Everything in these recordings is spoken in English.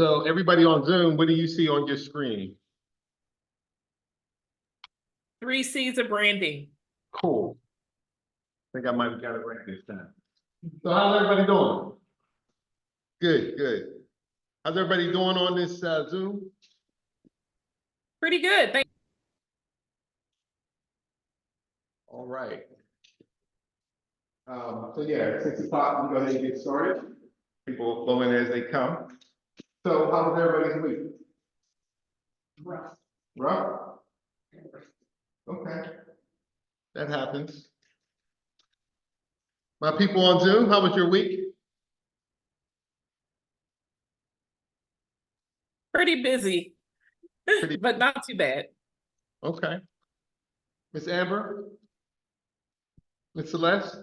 So everybody on Zoom, what do you see on your screen? 3 C's of branding. Cool. I think I might have got it right this time. So how's everybody doing? Good, good. How's everybody doing on this Zoom? Pretty good. All right. So yeah, 6 o'clock, we're going to get started. People flow in as they come. So how was everybody's week? Rough. Rough? Okay. That happens. My people on Zoom, how was your week? Pretty busy, but not too bad. Okay. Miss Amber? Miss Celeste?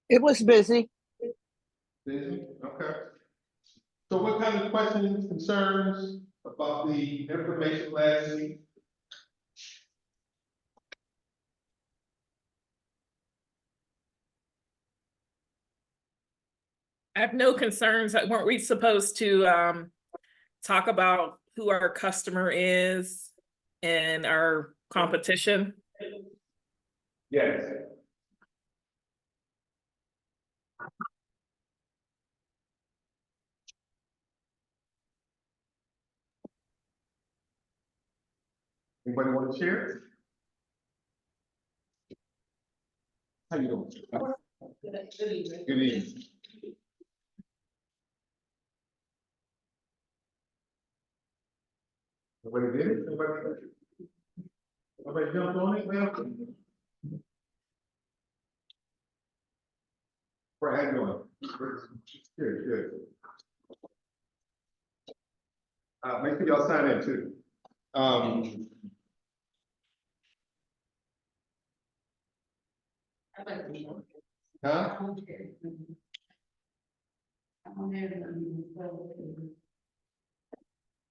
It was busy. Busy? Okay. So what kind of questions, concerns about the information last week? I have no concerns. Weren't we supposed to talk about who our customer is and our competition? Yes. Anybody want to share? How you doing? Good evening. Good evening. Nobody did it? Nobody jumped on it? Well, Brad, how you doing? Good, good. Make sure y'all sign in too. Huh?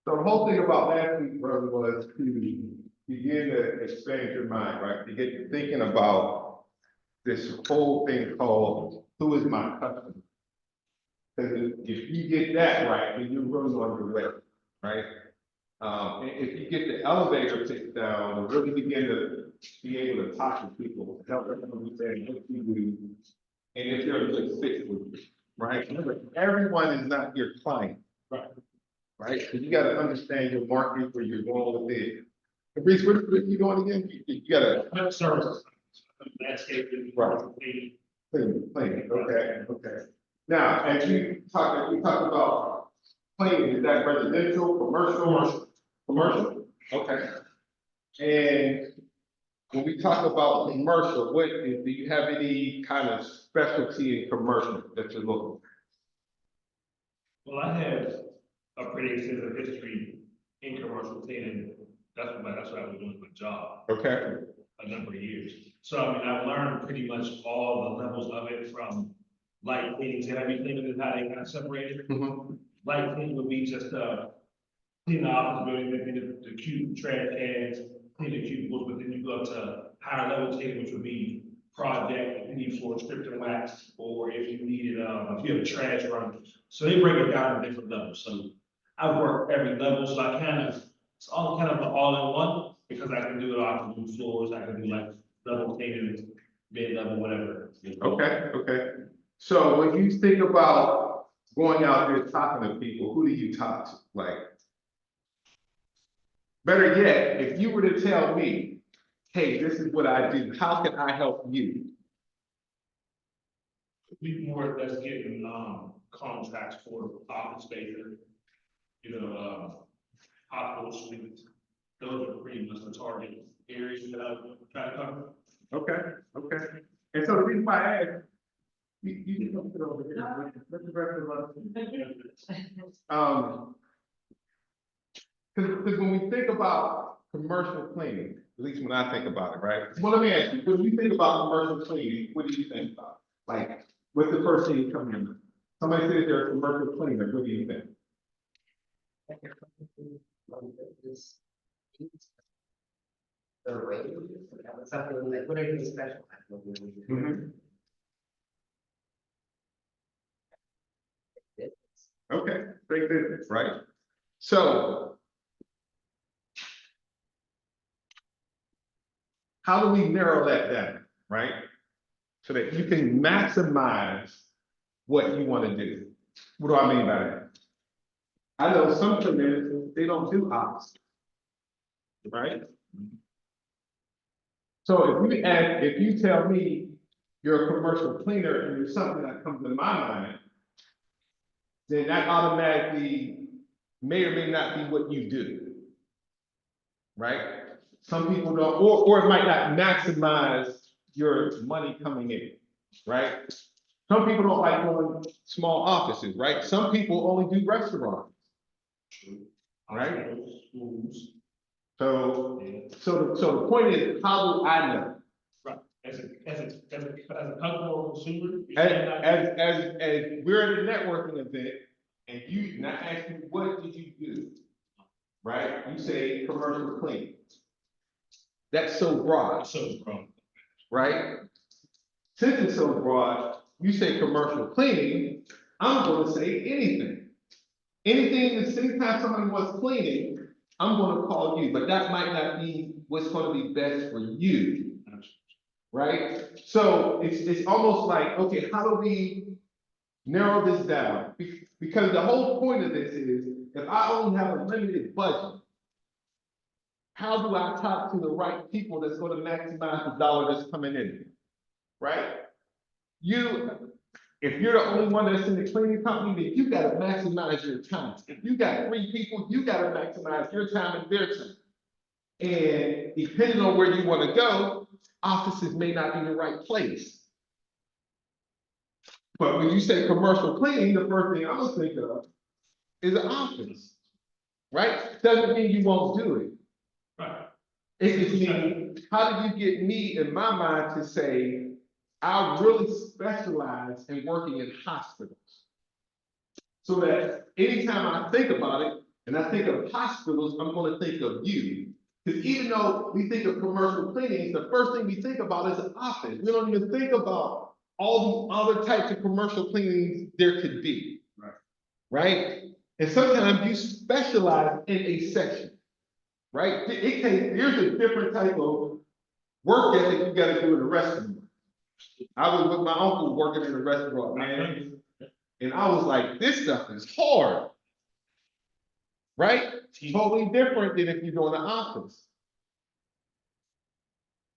So the whole thing about last week, brother, was to begin to expand your mind, right? To get you thinking about this whole thing called, who is my customer? Because if you get that right, then you're really on your way, right? And if you get the elevator picked down and really begin to be able to talk to people, help them understand what you do, and if they're a good fit with you, right? Remember, everyone is not your client. Right, so you gotta understand your market, where you're going with it. And Reese, what are you doing again? You gotta. Services. Landscaping. Right. Cleaning, okay. Now, as we talked about cleaning, is that residential, commercial? Commercial, okay. And when we talk about commercial, do you have any kind of specialty in commercial that you're looking for? Well, I have a pretty extensive history in commercial cleaning. That's what I was doing my job. Okay. A number of years. So I mean, I've learned pretty much all the levels of it, from light cleaning to heavy cleaning, and how they kind of separate it. Light cleaning would be just clean the office building, the cube trash cans, clean the cubicles, but then you go up to higher level cleaning, which would be project, if you need floor stripped and waxed, or if you needed, if you have a trash run. So they break it down in different levels. So I've worked every level, so I it's all kind of all in one, because I can do it, I can do floors, I can do like level cleaning, mid-level, whatever. Okay. So when you think about going out there talking to people, who do you talk to? Like, better yet, if you were to tell me, hey, this is what I do, how can I help you? We more or less getting, contracts for office space, hospital suites. Those are pretty much the target areas that I'm trying to cover. Okay. And so the reason why I asked, you can sit over here. Let the rest of us. Because when we think about commercial cleaning, at least when I think about it, right? Well, let me ask you, when you think about commercial cleaning, what do you think about? Like, what's the first thing you come in with? Somebody says they're a commercial cleaner, what do you think? Something like, what are you special? Okay, big business, right? So how do we narrow that down, right? So that you can maximize what you want to do. What do I mean by that? I know some communities, they don't do ops, right? So if you tell me you're a commercial cleaner and there's something that comes to my mind, then that automatically may or may not be what you do. Right? Some people don't, or it might not maximize your money coming in, right? Some people don't like going small offices, right? Some people only do restaurants. Right? Schools, So, yeah. so the point is, how do I know? Right, as a customer or consumer. you As, cannot- as we're at a networking event and I ask you, what did you do? Right? You say commercial cleaning. That's so broad, So wrong. right? Since it's so broad, you say commercial cleaning, I'm gonna say anything. Anything, the same time somebody wants cleaning, I'm gonna call you, but that might not be what's gonna be best for you, right? So it's almost like, okay, how do we narrow this down? Because the whole point of this is, if I only have a limited budget, how do I talk to the right people that's gonna maximize the dollar that's coming in, right? If you're the only one that's in the cleaning company, then you gotta maximize your time. If you got 3 people, you gotta maximize your time and their time. And depending on where you wanna go, offices may not be the right place. But when you say commercial cleaning, the first thing I'm gonna think of is an office, right? Doesn't mean you won't do it. Right. It just means, how do you get me in my mind to say, I really specialize in working in hospitals? So that anytime I think about it, and I think of hospitals, I'm gonna think of you. Because even though we think of commercial cleanings, the first thing we think about is an office. We don't even think about all the other types of commercial cleanings there could be. Right. Right? And sometimes you specialize in a section, right? There's a different type of work ethic you gotta do in a restaurant. I was with my uncle working in a restaurant, man. And I was like, this stuff is hard. Right? Totally different than if you're doing the office.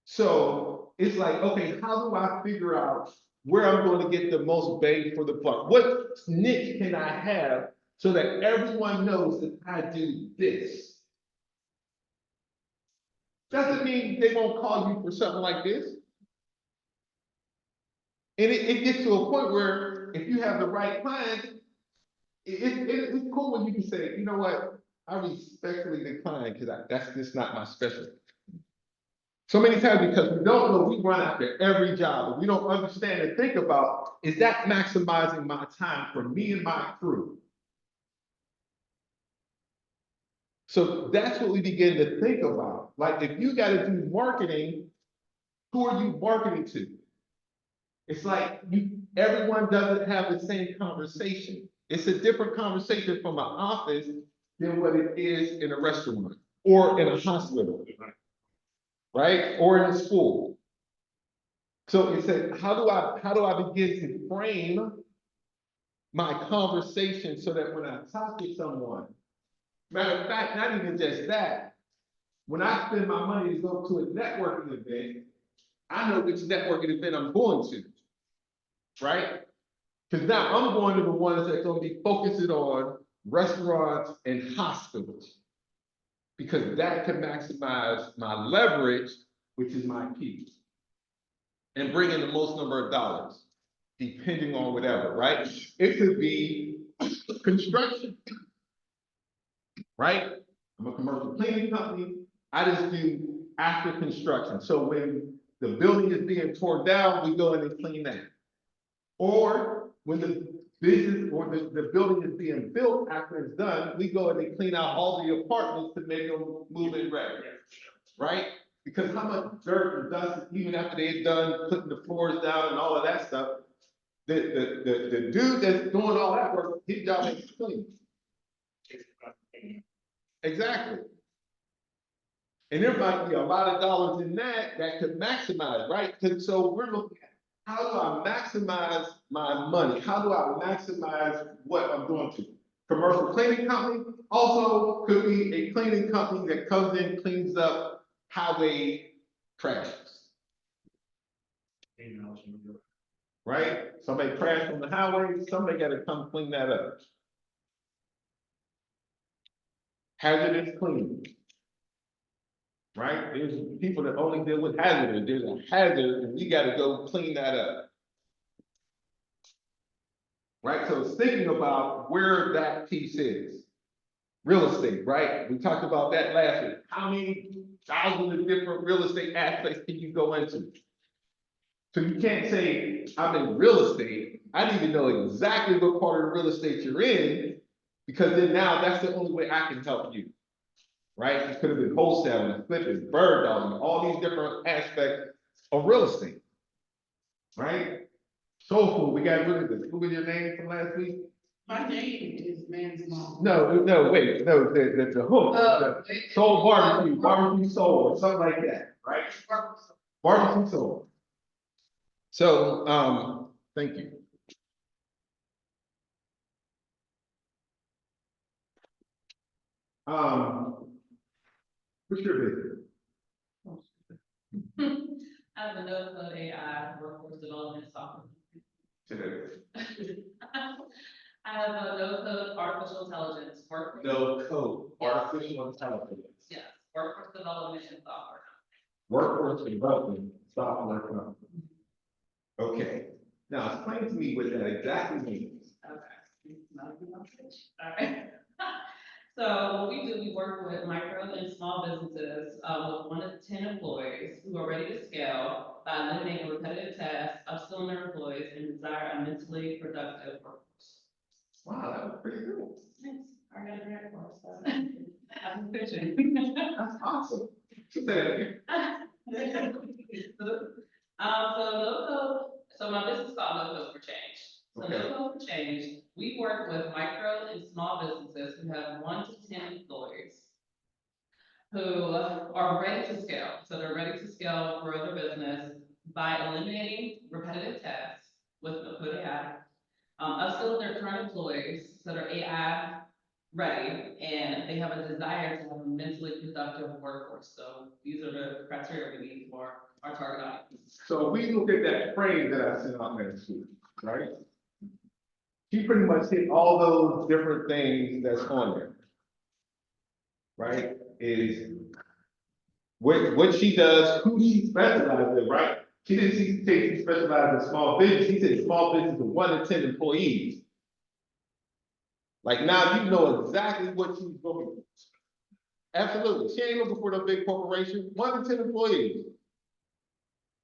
So it's like, okay, how do I figure out where I'm going to get the most bang for the buck? What niche can I have so that everyone knows that I do this? Doesn't mean they won't call you for something like this. And it gets to a point where if you have the right client, it's cool when you can say, you know what, I respectfully decline because that's just not my specialty. So many times because we don't know, we run after every job, and we don't understand and think about, is that maximizing my time for me and my crew? So that's what we begin to think about. Like if you got to do marketing, who are you marketing to? It's like everyone doesn't have the same conversation. It's a different conversation from an office than what it is in a restaurant or in a hospital, right? Or in a school. So it said, how do I begin to frame my conversation so that when I talk to someone, matter of fact, not even just that, when I spend my money to go to a networking event, I know which networking event I'm going to, right? Because now I'm going to the ones that are going to be focusing on restaurants and hospitals, because that can maximize my leverage, which is my key, and bring in the most number of dollars, depending on whatever, right? It could be construction, right? I'm a commercial cleaning company. I just do after construction. So when the building is being torn down, we go in and clean that. Or when the business or the building is being built after it's done, we go in and clean out all the apartments to make them move in ready, right? Because how much dirt and dust, even after they're done putting the floors down and all of that stuff, the dude that's doing all that work, his job is to clean. Exactly. And there might be a lot of dollars in that could maximize, right? So we're looking at, how do I maximize my money? How do I maximize what I'm doing to? Commercial cleaning company also could be a cleaning company that comes in, cleans up highway crashes, right? Somebody crashed on the highway, somebody gotta come clean that up. Hazardous cleaning. Right? There's people that only deal with hazardous. There's a hazard and we gotta go clean that up. Right? So it's thinking about where that piece is. Real estate, right? We talked about that last week. How many thousands of different real estate aspects can you go into? So you can't say, I'm in real estate. I need to know exactly what part of the real estate you're in, because then now that's the only way I can help you. Right? It could have been wholesaling, flipping, bird dogging, all these different aspects of real estate. Right? Soul food, we got, what is it? What was your name from last week? My name is Man's Mom. No, wait, no, the hook, the soul barbecue soul, or something like that, right? Barbecue soul. So, thank you. What's your vision? I have a no-code AI workforce development software. I have a no-code artificial intelligence workforce. No code, artificial intelligence. Yes, workforce development and software. Workforce development software company. Okay, now explain to me what that exactly means. Okay. All right. So what we do, we work with micro and small businesses with 1 to 10 employees who are ready to scale by eliminating repetitive tasks, upskilling their employees, and desire a mentally productive workforce. Wow, that was pretty good. Thanks. I got a grant for it, so I'm pitching. That's awesome. Say that again. So my business is called No Code for Change. So Okay. No Code for Change, we work with micro and small businesses who have 1 to 10 employees who are ready to scale. So they're ready to scale, grow their business by eliminating repetitive tasks with No Code AI, upskilling their current employees so they're AI ready, and they have a desire to have a mentally productive workforce. So these are the criteria we need for our target audience. So we look at that frame that I sent out next week, right? She pretty much hit all those different things that's on there. Right? Is what she does, who she specializes in, right? She didn't say she specializes in small business, she said small business of 1 to 10 employees. Like now you know exactly what she's looking for. Absolutely, she ain't looking for the big corporation, 1 to 10 employees.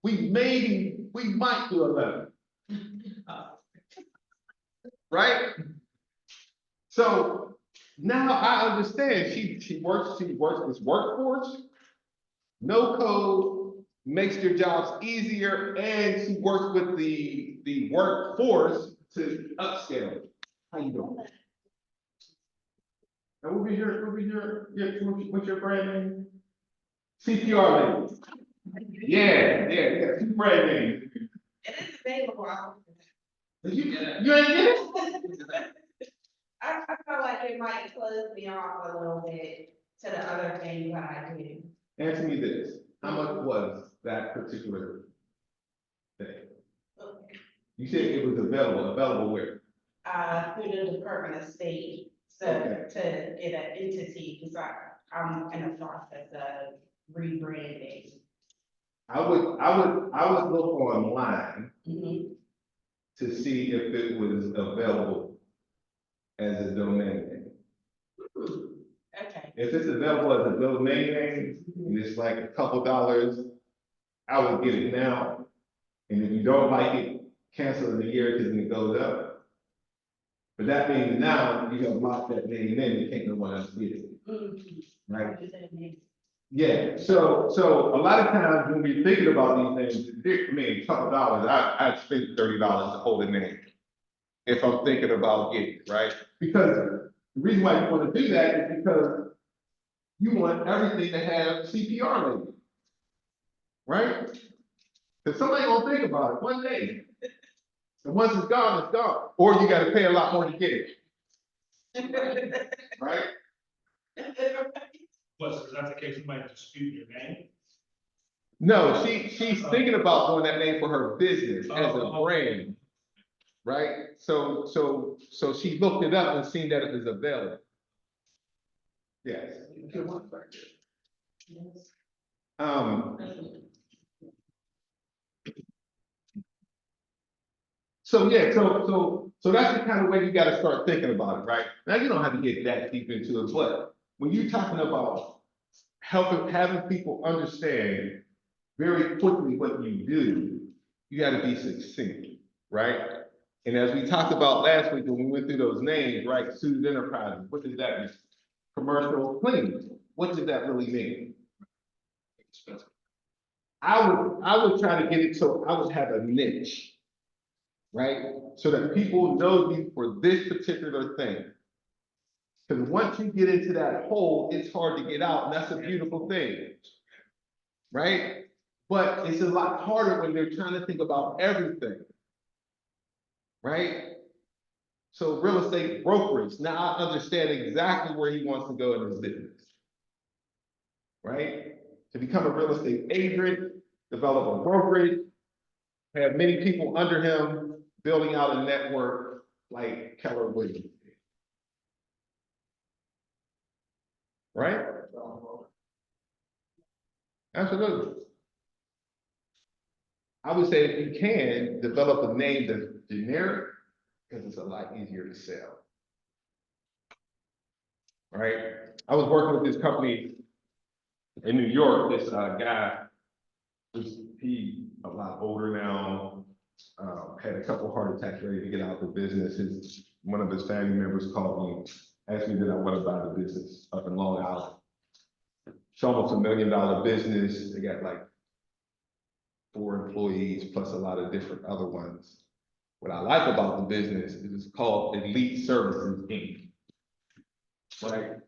We might do 11. Right? So now I understand she works this workforce. No code makes their jobs easier, and she works with the workforce to upscale. How you doing? And what's your brand name? CPR lady. Yeah, we got 2 brand names. It is available. You ain't get it? I feel like it might close me off a little bit to the other things that I do. Answer me this, how much was that particular thing? Okay. You said it was available where? Through the Department of State, so Okay. to get an entity, because I'm in the process of rebranding. I would look online Mhm. to see if it was available as a domain name. Okay. If it's available as a domain name, and it's like a couple dollars, I would get it now. And if you don't like it, cancel in a year because it goes up. But that means now you have locked that name in, you can't no one else get it, Mhm. right? Yeah, so a lot of times when we're thinking about these things, I mean, a couple dollars, I'd spend $30 to hold a name. If I'm thinking about getting, it, right? Because the reason why you want to do that is because you want everything to have CPR label. Right? Because somebody gonna think about it one day. And once it's gone, it's gone. Or you gotta pay a lot more to get it, right? But if that's the case, you might dispute your name. No, she's thinking about doing that name for her business as a brand. Right? So she looked it up and seen that it was available. Yes. Um, so yeah, so that's the kind of way you gotta start thinking about it, right? Now, you don't have to get that deep into it, but when you're talking about having people understand very quickly what you do, you gotta be succinct, right? And as we talked about last week when we went through those names, right? Sue's Enterprises, what does that mean? Commercial cleaning, what does that really mean? I would try to get it so I would have a niche, right? So that people know you for this particular thing. Because once you get into that hole, it's hard to get out, and that's a beautiful thing, right? But it's a lot harder when they're trying to think about everything, right? So real estate brokerage, now I understand exactly where he wants to go in his business, right? To become a real estate agent, develop a brokerage, have many people under him, building out a network like Keller Williams. Right? Absolutely. I would say if you can, develop a name that's generic, because it's a lot easier to sell. Right? I was working with this company in New York, this guy, he a lot older now, had a couple heart attacks ready to get out of the business. One of his family members called me, asked me that I want to buy the business up in Long Island. It's almost $1 million business. They got like 4 employees plus a lot of different other ones. What I like about the business is it's called Elite Services Inc. Right?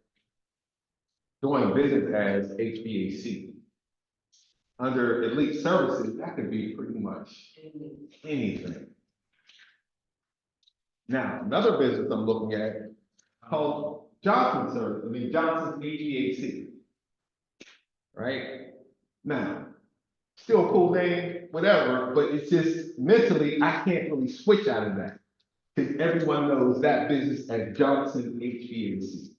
Doing business as HVAC. Under Elite Services, that could be pretty much anything. Now, another business I'm looking at called Johnson's HVAC. Right? Now, still a cool name, whatever, but it's just mentally, I can't really switch out of that. Because everyone knows that business as Johnson HVAC.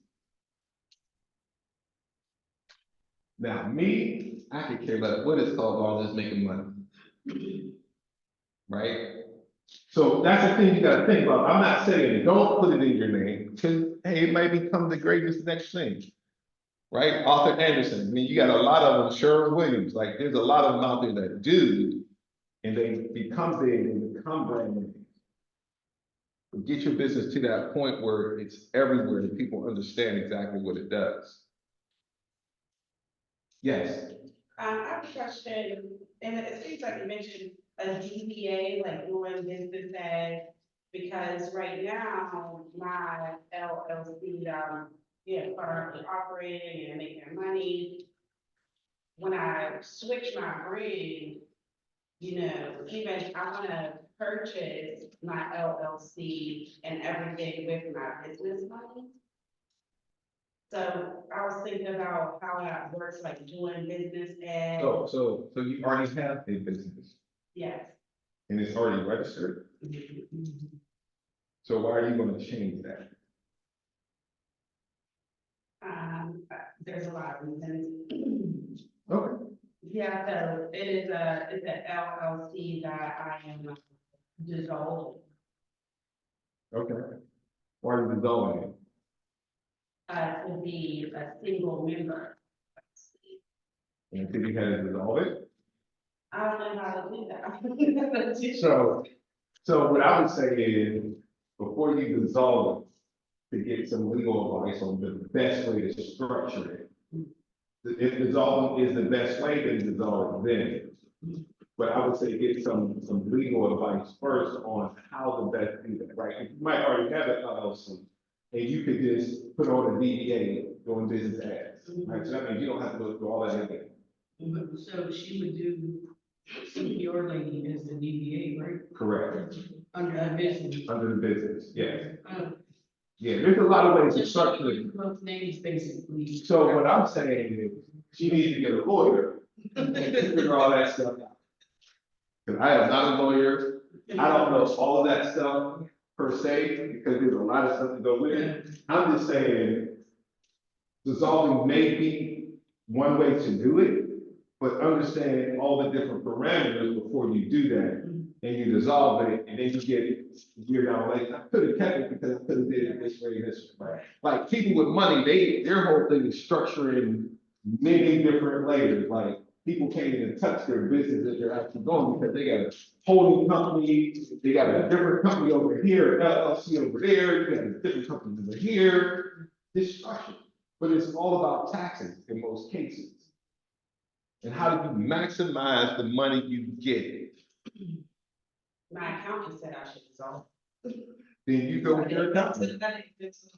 Now, me, I could care less what it's called, all just making money. Right? So that's the thing you gotta think about. I'm not saying don't put it in your name, because hey, it might become the greatest next thing. Right? Arthur Anderson, I mean, you got a lot of them, Sherwin Williams, like there's a lot of them out there that do, and they become big and become brand names. But get your business to that point where it's everywhere and people understand exactly what it does. Yes. I have a question, and it seems like you mentioned a DBA, like doing business as, because right now, my LLC, currently operating and making money. When I switch my brand, even I wanna purchase my LLC and everything with my business money. So I was thinking about how that works, like doing business as, So you already have a business yes. and it's already registered. So why are you gonna change that? There's a lot of reasons. Okay. Yeah, so it's an LLC that I am dissolving. Okay. Why are you dissolving it? To be a single member. And until you had to dissolve it? I don't know how to do that. So what I would say is, before you dissolve it, to get some legal advice on the best way to structure it. if dissolving is the best way, then dissolve then. But I would say get some legal advice first on how to best do that, right? You might already have an LLC, and you could just put on a DBA doing business ads, right? So that means you don't have to go through all that again. So she would do, your lady as the DBA, right? Correct, Under the business. under the business, yes. Oh. Yeah, there's a lot of ways to So structure she it. both names basically. So what I'm saying is, she needs to get a lawyer and figure all that stuff out. Cause I am not a lawyer, I don't know all of that stuff per se, because there's a lot of stuff to go with it. I'm just saying, dissolving may be one way to do it, but understand all the different parameters before you do that. And you dissolve it, and then you get a year down later, I could have kept it because I could have did it this way, this way. Like people with money, their whole thing is structuring many different layers, like people can't even touch their business that they're actually going because they got a holding company, they got a different company over here, LLC over there, you got a different company over here. This structure, but it's all about taxes in most cases. And how do you maximize the money you get? My accountant said I should dissolve. Then you go with your accountant. That makes sense.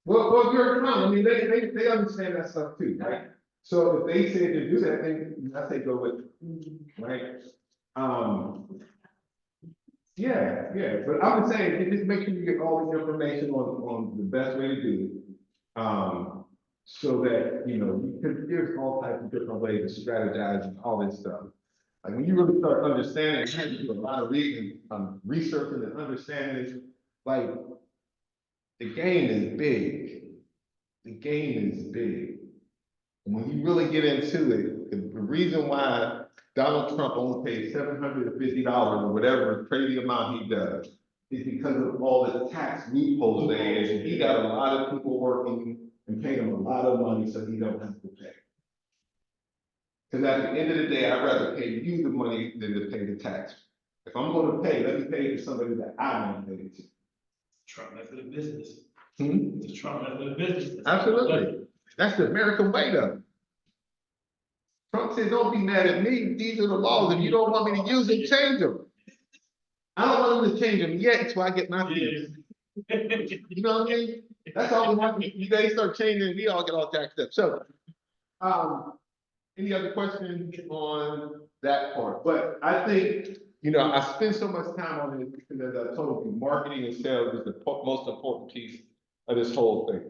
Well, your accountant, I mean, they understand that stuff too, right? So if they say to do that, then I say go with it, right? Yeah, but I'm just saying, just make sure you get all the information on the best way to do it. So that, you know, because there's all types of different ways to strategize and all this stuff. Like when you really start understanding, you have to do a lot of reading, researching and understanding, like the game is big. The game is big. And when you really get into it, the reason why Donald Trump only paid $750 or whatever crazy amount he does is because of all the tax loopholes there is. And he got a lot of people working and paid him a lot of money so he don't have to pay. Because at the end of the day, I'd rather pay you the money than to pay the tax. If I'm gonna pay, let me pay it to somebody that I want to pay it to. Trump method of business. Hmm? The Trump method of business. Absolutely. That's the American way though. Trump said, don't be mad at me. These are the laws. If you don't want me to use them, change them. I don't want them to change them yet until I get my piece. You know what I mean? That's all we want. You guys start changing, we all get all jacked up. So, any other questions on that part? But I think, you know, I spend so much time on it because as I told you, marketing and sales is the most important piece of this whole thing.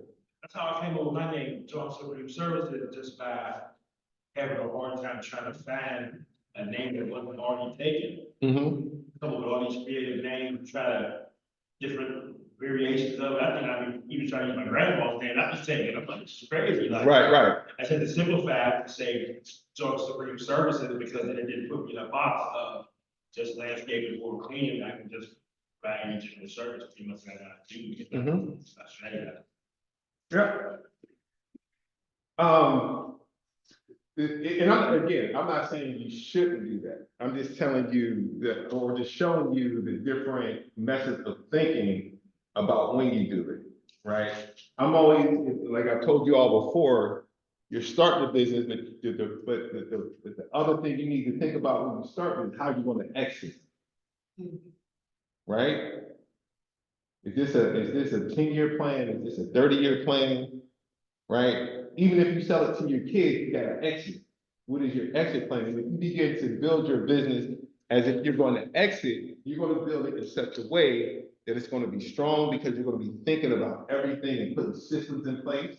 That's how I came up with my name, Job Supreme Services, just by having a hard time trying to find a name that wasn't already taken. Mm-hmm. Come up with all these creative names, try to different variations of it. I mean, even trying to use my grandma's name, I was saying, I'm like, this is crazy. Like, Right. I said to simplify it to say Job Supreme Services because then it didn't put me in a box of just landscaping or cleaning. I can just buy any general service, pretty much what I gotta do. Because Mhm. that's right. Yeah. And I'm not saying you shouldn't do that. I'm just telling you that, or just showing you the different methods of thinking about when you do it, right? I'm always, like I told you all before, you're starting a business, but the other thing you need to think about when you start is how you're going to exit. Right? Is this a 10-year plan? Is this a 30-year plan? Right? Even if you sell it to your kids, you got to exit. What is your exit plan? And if you begin to build your business as if you're going to exit, you're going to build it in such a way that it's going to be strong because you're going to be thinking about everything and putting systems in place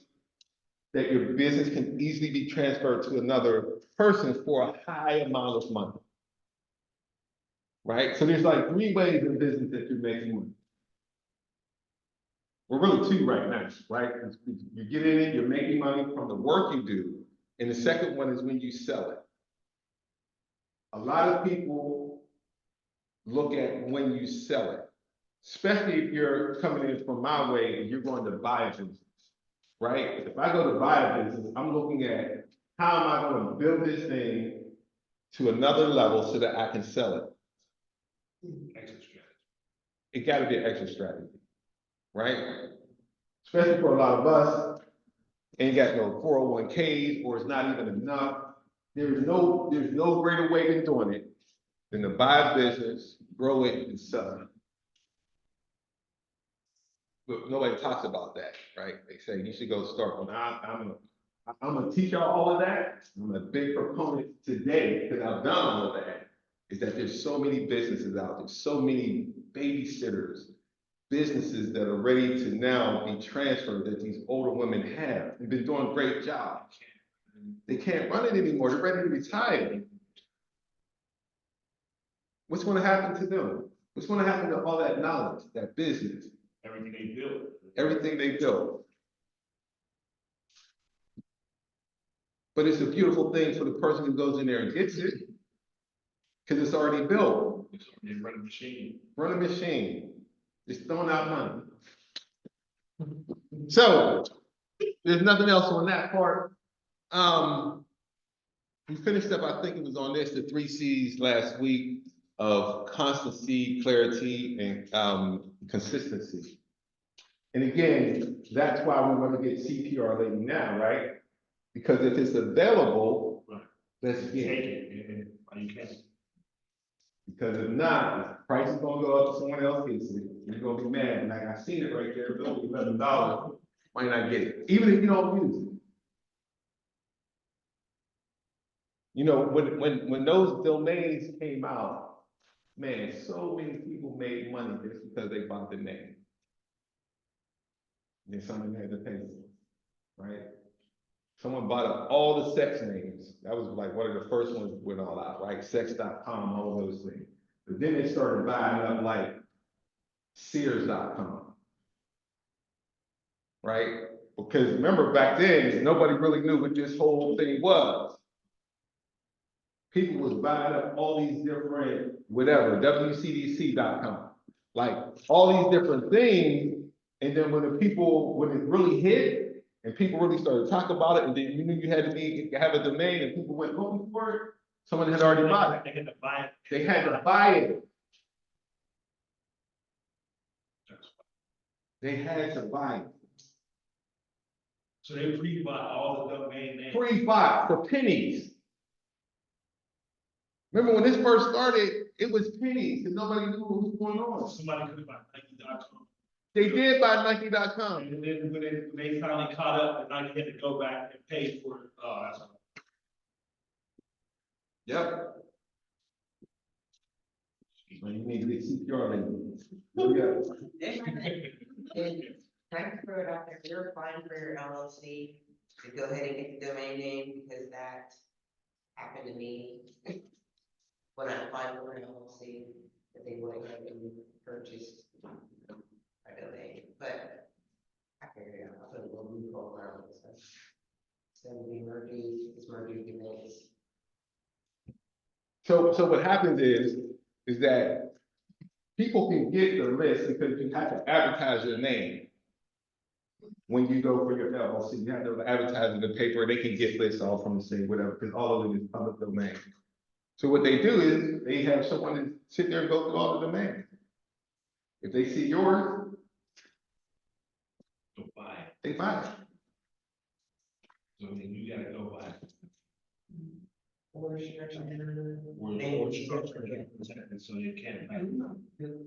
that your business can easily be transferred to another person for a high amount of money. Right? So there's like 3 ways in business that you're making money. Well, really 2 right now, right? You get in it, you're making money from the work you do. And the second one is when you sell it. A lot of people look at when you sell it, especially if you're coming in from my way and you're going to buy a business, right? If I go to buy a business, I'm looking at how am I going to build this thing to another level so that I can sell it. Exit strategy. It got to be an exit strategy, right? Especially for a lot of us, ain't got no 401ks, or it's not even enough. There's no greater way than doing it than to buy a business, grow it, and sell it. But nobody talks about that, right? They say you should go start one. I'm gonna teach y'all all of that. I'm a big proponent today, because I've done all of that, is that there's so many businesses out there, so many babysitters, businesses that are ready to now be transferred, that these older women have, and been doing a great job. They can't run it anymore, they're ready to retire. What's gonna happen to them? What's gonna happen to all that knowledge, that business? Everything they built. Everything they built. But it's a beautiful thing for the person who goes in there and gets it, because it's already built. They run a machine. Run a machine, it's throwing out money. So, there's nothing else on that part. We finished up, I think it was on this, the 3 C's last week of constancy, clarity, and consistency. And again, that's why we want to get CPR lady now, right? Because if it's available, Right. let's Take get it. it, and you can't. Because if not, the price is gonna go up, someone else gets it, you're gonna be mad. And like, I seen it right there, it's only $11, might not get it, even if you don't use it. You know, when those domains came out, man, so many people made money just because they bought the name. Then someone had to pay, right? Someone bought up all the sex names. That was like one of the first ones that went all out, right? Sex.com, all of those things. But then they started buying up like Sears.com, right? Because remember back then, nobody really knew what this whole thing was. People was buying up all these different, whatever, WCDC.com, like all these different things. And then when it really hit and people really started talking about it, and then you knew you had to have a domain and people went looking for it, someone had already bought it. They had to buy it. They had to buy it. They had to buy it. So they pre-bought all the domain names. Pre-bought for pennies. Remember when this first started, it was pennies and nobody knew what was going on. Somebody could have bought Nike.com. They did buy Nike.com. And then when they finally caught up, and Nike had to go back and pay for it. Oh, that's. Yep. So you need to get CPR lady. Yeah. And can I throw it out there, if you're applying for your LLC, to go ahead and get the domain name, because that happened to me. When I applied for an LLC, that they went ahead and purchased a domain, but I figured it out, I'll put a little loophole around it, so. So we merging, it's merging domains. So what happens is that people can get the list because you have to advertise your name. When you go for your LLC, you have to advertise in the paper, they can get lists all from the state, whatever, because all of it is public domain. So what they do is they have someone sit there and go through all the domains. If they see yours, Go buy it. they buy it. So then you gotta go buy it. Or structure. Or structure it, so you can't buy it.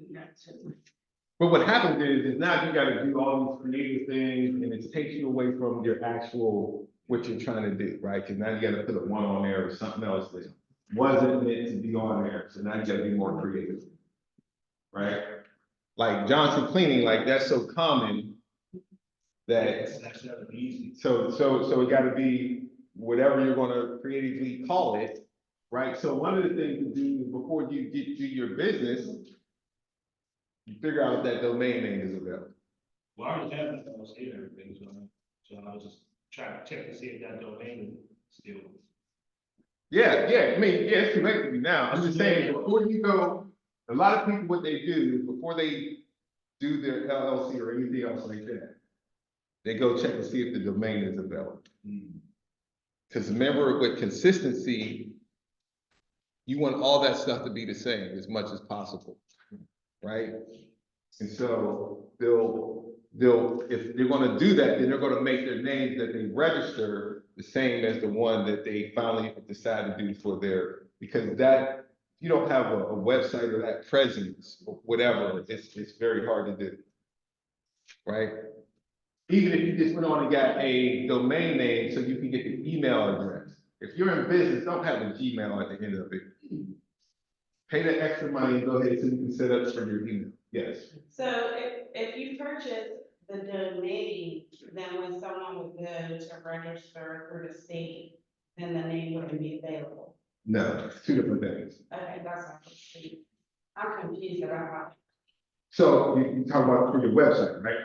But what happens is now you gotta do all these creative things and it takes you away from your actual, what you're trying to do, right? Cause now you gotta put a one on there or something else that wasn't meant to be on there. So now you gotta be more creative, right? Like Johnson Cleaning, like that's so common that, That's not easy. so it gotta be whatever you're gonna creatively call it, right? So one of the things to do is before you get to your business, you figure out if that domain name is available. Well, I already have that, I was saying everything, so I was just trying to check to see if that domain is still. Yeah, I mean, yeah, it's too late for me now. I'm just saying, before you go, a lot of people, what they do is before they do their LLC or anything else like that, they go check to see if the domain is available. Because remember, with consistency, you want all that stuff to be the same as much as possible, right? And so if they're gonna do that, then they're gonna make their names that they register the same as the one that they finally decide to do for their, because that, you don't have a website or that presence, or whatever, it's very hard to do. Right? Even if you just went on and got a domain name so you can get the email address. If you're in business, don't have a Gmail at the end of it. Pay the extra money and go ahead so you can set up for your email. Yes. So if you purchase the domain, then when someone would go to register for the state, then the name wouldn't be available. No, it's two different things. Okay, that's what I'm saying. I'm confused about how, So you talk about for your website, right?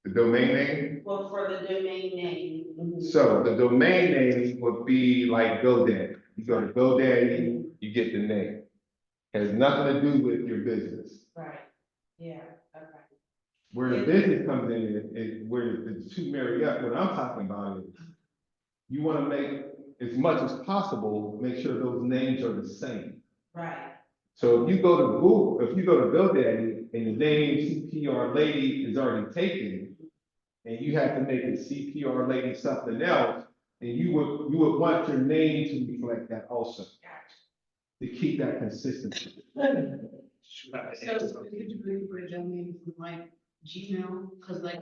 The domain name. well, for the domain name. mhm. So the domain name would be like GoDaddy. You go to GoDaddy, you get the name. Has nothing to do with your business. Right, yeah, okay. Where the business comes in is where the two marry up. What I'm talking about is you want to make as much as possible, make sure those names are the same. Right, So if you go to Google, if you go to GoDaddy and the name CPR Lady is already taken, and you have to make it CPR Lady something else, and you would want your name to reflect that also, gotcha. to keep that consistency. So could you really put a domain from like Gmail, cause like.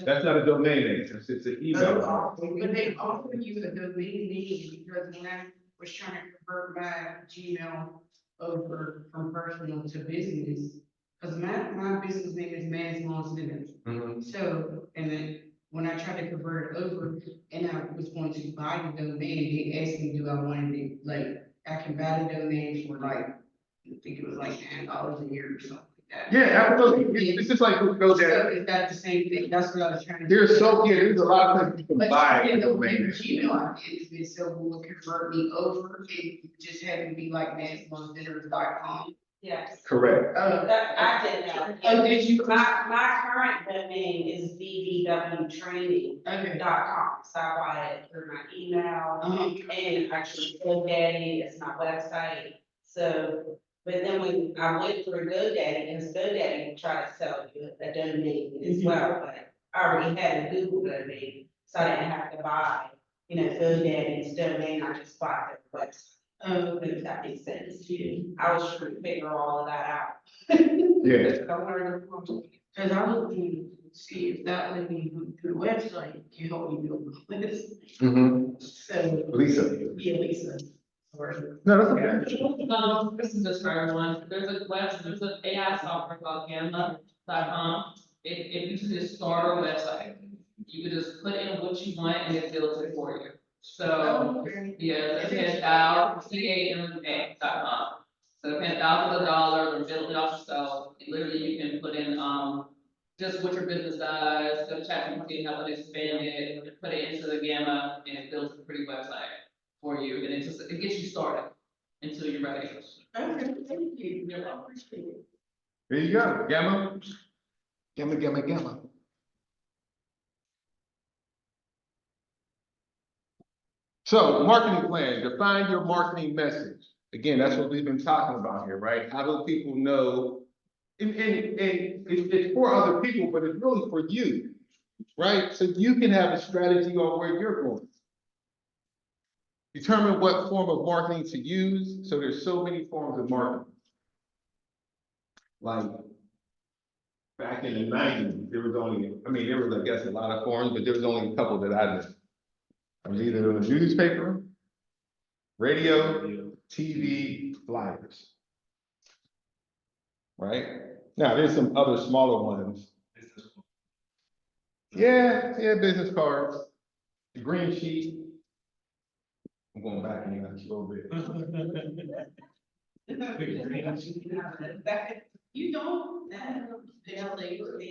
That's not a domain name, it's an email. But they offer you a domain name, because when I was trying to convert my Gmail over from personal to business, cause my business name is Man's Mom's Dinners. So, and then when I tried to convert it over and I was going to buy the domain, they asked me, do I want it, like, I can buy the domain for like, I think it was like $10 a year or something like that. Yeah, absolutely. It's just like with So GoDaddy. is that the same thing? That's what I was trying to. There's there's a lot of things you can But buy. you a know, domain maybe name. Gmail I did, is so will convert me over and just have it be like mansmomsdinners.com. Yes. Correct. That, I did that. Oh, did you? My current domain is bbwtraining.com, Okay. so I buy it through my email, and actually GoDaddy is my website, so. But then when I went through GoDaddy, because GoDaddy tried to sell you a domain as well, but I already had a Google domain, so I didn't have to buy, GoDaddy's domain, I just bought their website. If that makes sense. I was trying to figure all of that out. Yeah. Cause I looked to see if that lady who through the website can help me build my list. So. Lisa. Yeah, Lisa. No, that's okay. This is just for everyone, there's an AI software called Gamma.com. If you just start a website, you could just put in what you want and it builds it for you. So, yeah, that's CAMA.com. So pay $1,000 or build it off yourself, and literally you can put in, just what your business does, go chat and help it expand it, put it into the Gamma, and it builds a pretty website for you, and it gets you started until you're ready. Okay, thank you. I appreciate it. There you go, Gamma. Gamma. So marketing plan, define your marketing message. Again, that's what we've been talking about here, right? How do people know? And it's for other people, but it's really for you, right? So you can have a strategy on where you're going. Determine what form of marketing to use. So there's so many forms of marketing. Like back in the 90s, there was only, there was, I guess, a lot of forms, but there was only a couple that I knew. I was either in a newspaper, radio, TV, flyers. Right? Now, there's some other smaller ones. Yeah, business cards, the green sheet. I'm going back in a little bit. You don't, the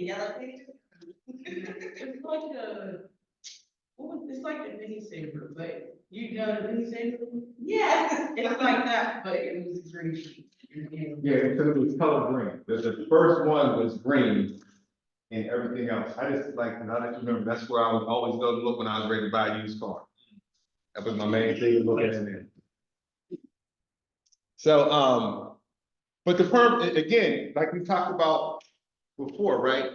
yellow page. It's like it's like a mini saver, but you know the mini saver? Yeah. It's like that, but it was a green sheet. Yeah, because it was color green. The first one was green and everything else. I just like, now that you remember, that's where I would always go to look when I was ready to buy a used car. That was my main thing, looking in there. So, but again, like we talked about before, right?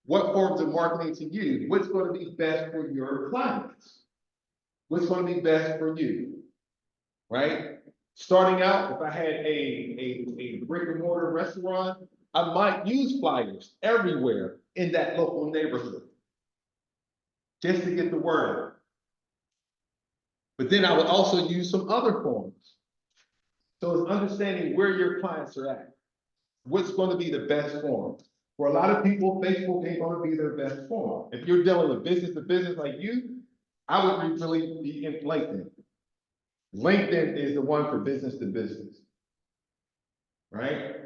What forms of marketing to use? What's going to be best for your clients? What's going to be best for you? Right? Starting out, if I had a brick and mortar restaurant, I might use flyers everywhere in that local neighborhood just to get the word out. But then I would also use some other forms. So it's understanding where your clients are at. What's going to be the best form? For a lot of people, Facebook ain't going to be their best form. If you're dealing with business to business like you, I would really be in LinkedIn. LinkedIn is the one for business to business. Right?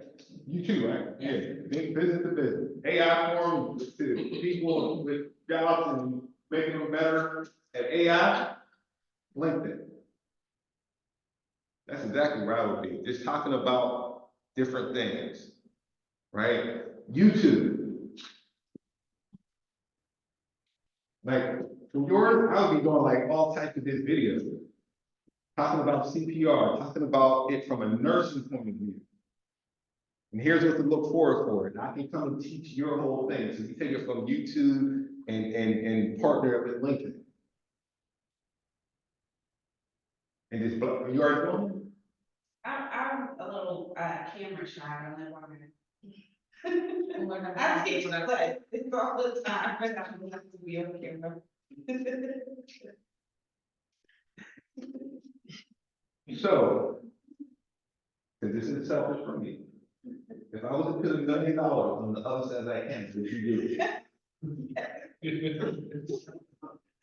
You too, right? Yeah, big business to business. AI form to people with jobs and making them better at AI, LinkedIn. That's exactly where I would be, just talking about different things, right? YouTube. Like, for yours, I would be doing like all types of this videos, talking about CPR, talking about it from a nursing point of view. And here's what to look forward for, and I can come and teach your whole thing. So you take it from YouTube and partner up with LinkedIn. And just, you already doing it? I'm a little, camera shy, I don't know why. I think like, it's all the time, but I don't have to be on camera. So, because this is selfish for me. If I was to put $1 million on the other side of that canvas, would you do it?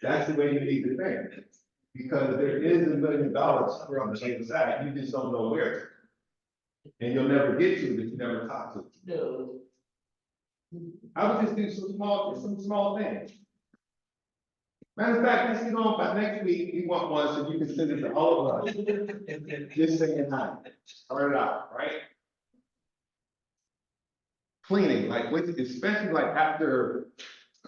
That's the way you need to think. Because there is $1 million somewhere on the other side, you just don't know where. And you'll never get to it if you never talk to it. No. I would just do some small things. Matter of fact, let's get on by next week, we want one so you can send it to all of us. Just saying hi, start it out, right? Cleaning, like, especially like after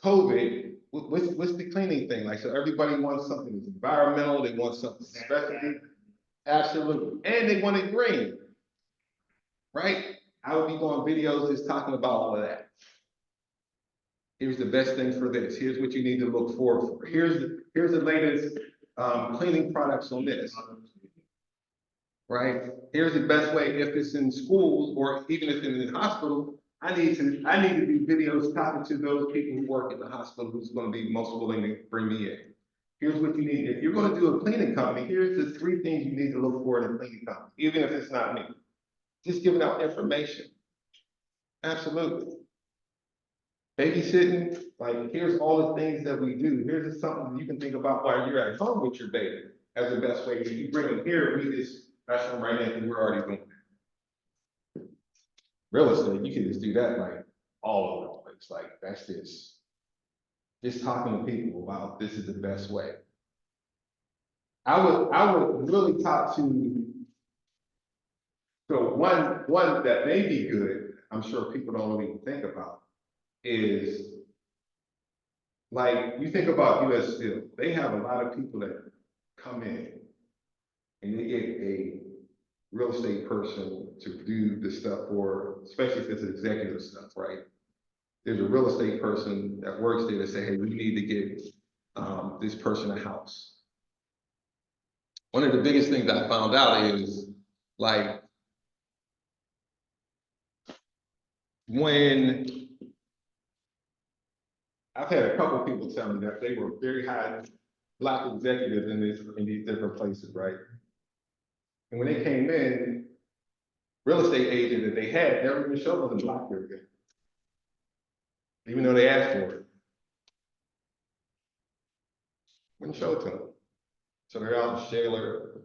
COVID, what's the cleaning thing? Like, so everybody wants something that's environmental, they want something specialty. Absolutely, and they want it green, right? I would be doing videos just talking about all of that. Here's the best thing for this. Here's what you need to look forward for. Here's the latest cleaning products on this. Right? Here's the best way if it's in schools or even if it's in the hospital. I need to do videos talking to those people who work in the hospital who's going to be most willing to bring me in. Here's what you need. If you're going to do a cleaning company, here's the 3 things you need to look for in a cleaning company, even if it's not me. Just giving out information. Absolutely. Babysitting, like, here's all the things that we do. Here's something you can think about while you're at home with your baby as the best way. If you bring them here, we just rush them right in and we're already doing it. Real estate, you can just do that like all over the place. Like, that's just talking to people about this is the best way. I would really talk to, so one that may be good, I'm sure people don't really think about, is like, you think about US Steel, they have a lot of people that come in and they get a real estate person to do the stuff for, especially if it's executive stuff, right? There's a real estate person that works there to say, hey, we need to get this person a house. One of the biggest things I found out is, like, when I've had a couple of people tell me that they were very high Black executives in these different places, right? And when they came in, real estate agent that they had never even showed them the Black area, even though they asked for it. Wouldn't show it to them. So they're out in Shaler,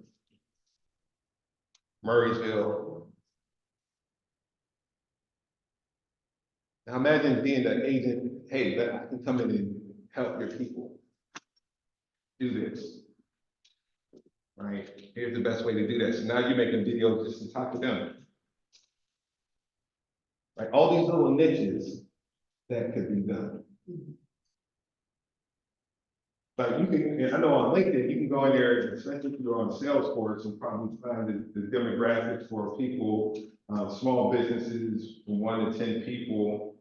Murraysville. Now imagine being the agent, hey, I can come in and help your people do this. Right? Here's the best way to do that. So now you're making videos just to talk to them. Like, all these little niches that could be done. But you can, and I know on LinkedIn, you can go in there, especially if you're on Salesforce, and probably find the demographics for people, small businesses from 1 to 10 people,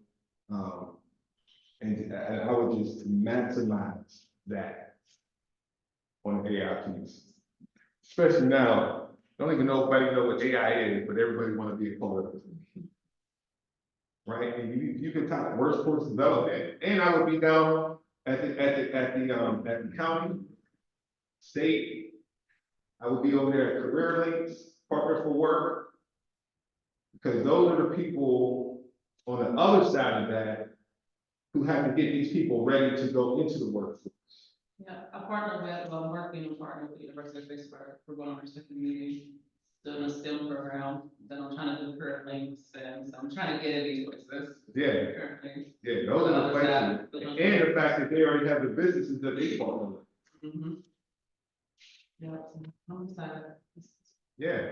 And I would just maximize that on the AI piece. Especially now, I don't even know if nobody know what AI is, but everybody want to be a part of it. Right, and you can talk workforce development, and I would be down at the county, state. I would be over there at Career Links, Partner for Work. Because those are the people on the other side of that who have to get these people ready to go into the workforce. Yeah, I partner with, well, I'm working in partner with the University of Pittsburgh, we're going on our second meeting, doing a STEM program, then I'm trying to do career links, and so I'm trying to get in these places. Yeah, Currently. yeah, those are the places, and the fact that they already have the businesses that they partner with. Mhm. Yeah, so I'm excited. Yeah,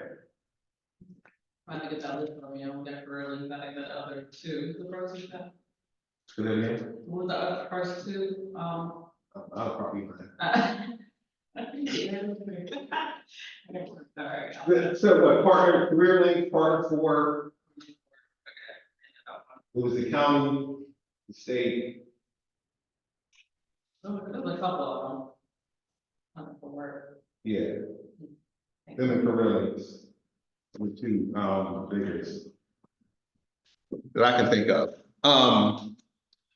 Trying to get that list from you, I'm there for early, I think the other two, the first two, so that means, what were the other first two, I'll probably. Alright. So what, partner, Career Link, Partner for Work, it was the county, the state. There's a couple of them. For work. Yeah, them and Career Links, the two, biggest that I can think of.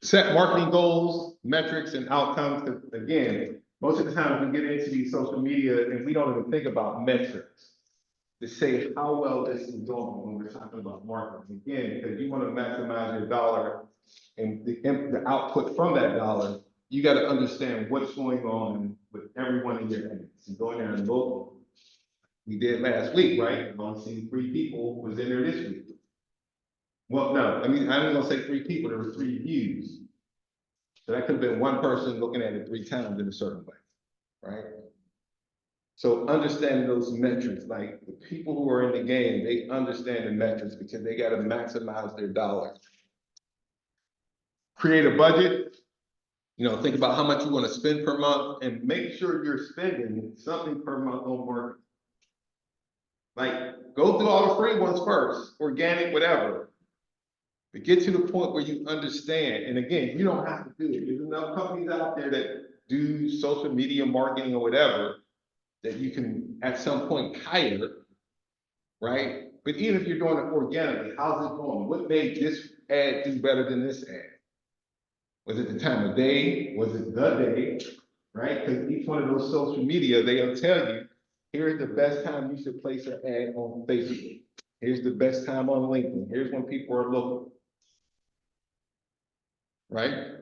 Set marketing goals, metrics, and outcomes, 'cause again, most of the time we get into these social media and we don't even think about metrics to say how well this is going when we're talking about marketing. Again, because you want to maximize your dollar and the output from that dollar, you got to understand what's going on with everyone in your ends and going there and vote. We did last week, right? I've only seen 3 people was in there this week. Well, no, I mean, I'm gonna say 3 people, there were 3 views. So that could have been one person looking at it 3 times in a certain way, right? So understanding those metrics, like the people who are in the game, they understand the metrics because they gotta maximize their dollar. Create a budget, think about how much you wanna spend per month and make sure you're spending something per month on marketing. Like, go through all the free ones first, organic, whatever. But get to the point where you understand, and again, you don't have to do it. There's enough companies out there that do social media marketing or whatever that you can at some point hire, right? But even if you're doing it organically, how's it going? What made this ad do better than this ad? Was it the time of day? Was it the day? Right? Because each one of those social media, they'll tell you, here's the best time you should place an ad on Facebook. Here's the best time on LinkedIn. Here's when people are looking. Right?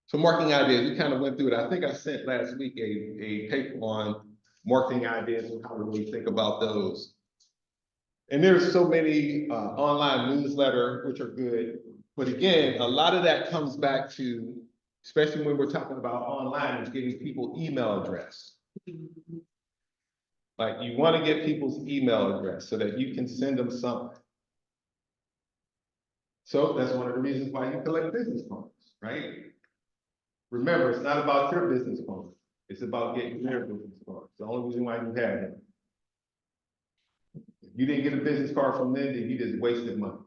So marketing ideas, we kind of went through it. I think I sent last week a paper on marketing ideas and how to really think about those. And there's so many online newsletter, which are good. But again, a lot of that comes back to, especially when we're talking about online, is getting people email address. Like you want to get people's email address so that you can send them something. So that's one of the reasons why you collect business cards, right? Remember, it's not about your business card. It's about getting their business card. It's the only reason why you have them. If you didn't get a business card from them, then you just wasted money.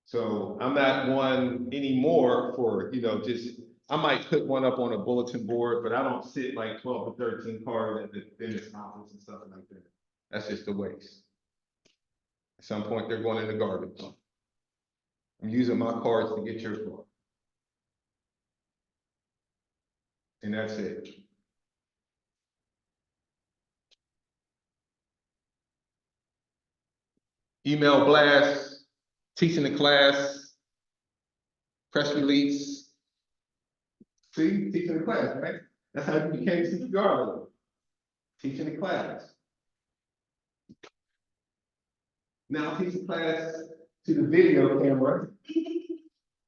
So I'm not one anymore for, I might put one up on a bulletin board, but I don't sit like 12 to 13 cards at the dentist office and stuff like that. That's just a waste. At some point, they're going in the garbage. I'm using my cards to get your card. And that's it. Email blast, teaching the class, press release. See, teaching the class, right? That's how you became CPR. Teaching the class. Now teach the class to the video camera.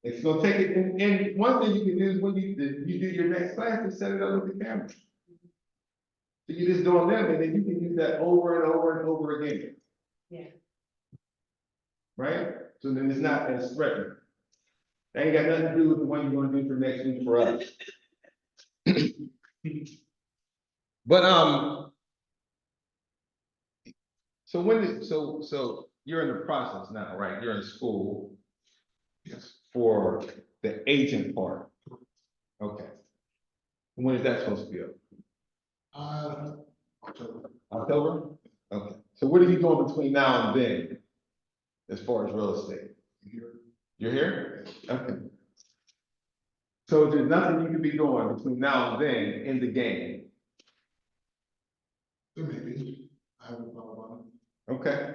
It's gonna take it, and one thing you can do is when you do your next class, you set it up with the camera. So you just doing them, and then you can use that over and over and over again. Yeah. Right? So then it's not as threatening. That ain't got nothing to do with the one you're gonna do for next week for us. But So so you're in the process now, right? You're in school. Yes. For the agent part. Okay. When is that supposed to be up? October. October? Okay. So what are you doing between now and then? As far as real estate? You're here? Okay. So there's nothing you can be doing between now and then in the game? There may be, I haven't thought about it. Okay.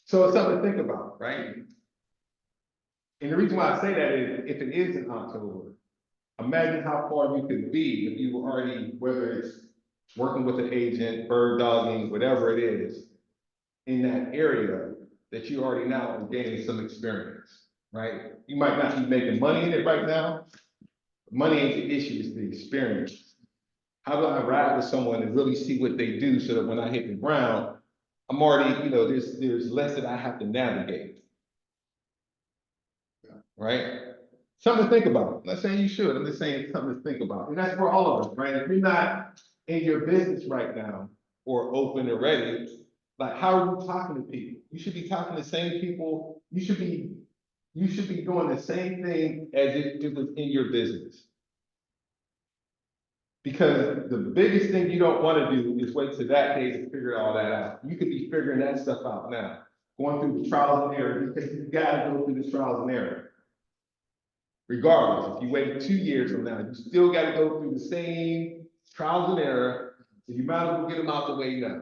So it's something to think about, right? And the reason why I say that is, if it is in October, imagine how far you could be if you were already, whether it's working with an agent, bird dogging, whatever it is, in that area that you already now are gaining some experience, right? You might not be making money in it right now. Money ain't the issue, it's the experience. How do I ride with someone and really see what they do so that when I hit the ground, I'm already, there's less that I have to navigate. Right? Something to think about. I'm not saying you should, I'm just saying it's something to think about. And that's for all of us, right? If you're not in your business right now or open or ready, like how are you talking to people? You should be talking to the same people. You should be doing the same thing as if it was in your business. Because the biggest thing you don't want to do is wait till that day to figure all that out. You could be figuring that stuff out now, going through the trials and errors, because you gotta go through the trials and errors. Regardless, if you wait 2 years from now, you still gotta go through the same trials and error, so you might as well get them out the way now,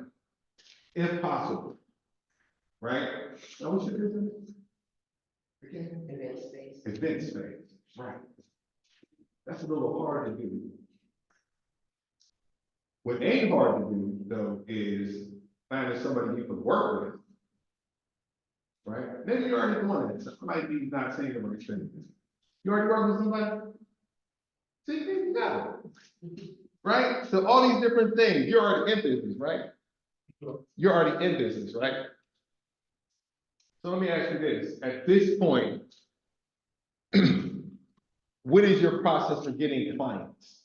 if possible. Right? Now, what's your business? Again? Event space. Event space, right. That's a little hard to do. What ain't hard to do, though, is finding somebody you can work with. Right? Maybe you're already doing that, so somebody be not saying the right thing. You already work with somebody? See, you got it. Right? So all these different things, you're already in business, right? You're already in business, right? So let me ask you this, at this point, what is your process for getting clients?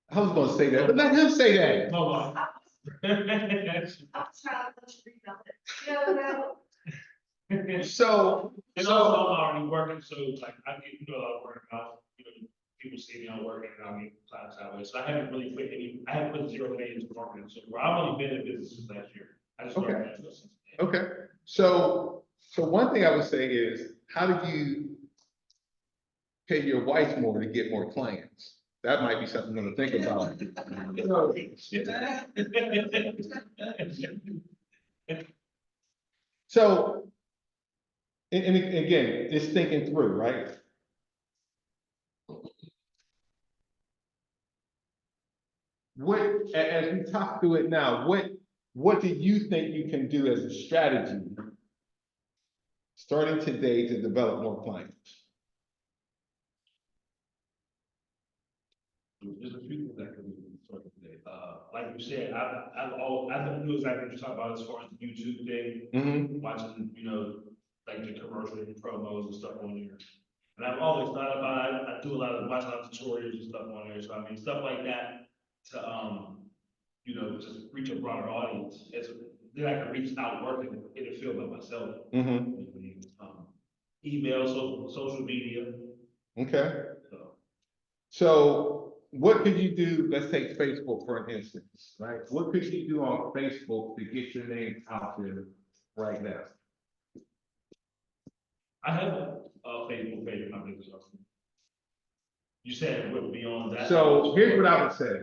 I was gonna say that, but let him say that. Hold on. I'm trying to read about it. So, And also, I'm already working, so like, I get, a lot of work out, people see me, I'm working, and I get clients that way, so I haven't really I haven't put 0 days into marketing, so where I've only been in business since last year. I just started that since then. okay, so one thing I would say is, how do you pay your wife more to get more clients? That might be something to think about. So, and again, just thinking through, right? As we talk through it now, what do you think you can do as a strategy starting today to develop more clients? There's a few things that can be sorted today. Like you said, I knew exactly what you're talking about as far as the YouTube thing, Mm-hmm. watching, like the commercials and promos and stuff on there. And I've always thought about it. I do watch a lot of tutorials and stuff on there. So I mean, stuff like that to, just reach a broader audience. Then I can reach out working in the field by myself. Mm-hmm. Email, social media. Okay. So. So what could you do? Let's take Facebook for an instance, right? What could you do on Facebook to get your name out there right now? I have a Facebook page in my business. You said what beyond that? So here's what I would say.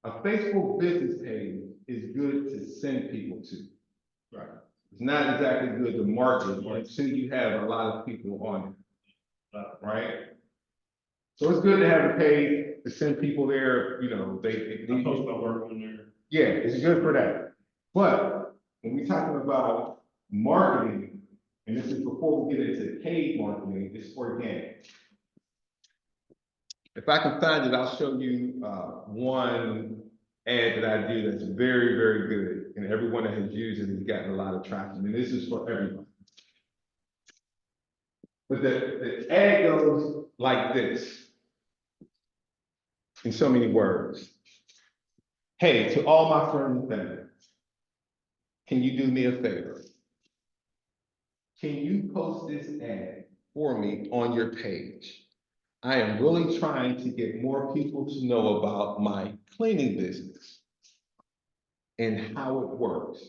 A Facebook business page is good to send people to. Right. It's not exactly good to market until you have a lot of people on it, right? So it's good to have a page to send people there, they post my work on there. Yeah, it's good for that. But when we're talking about marketing, and this is before we get into paid marketing, it's organic. If I can find it, I'll show you one ad that I do that's very, very good. And everyone that has used it has gotten a lot of traction. And this is for everyone. But the ad goes like this. in so many words. Hey, to all my friends and family, can you do me a favor? Can you post this ad for me on your page? I am really trying to get more people to know about my cleaning business and how it works.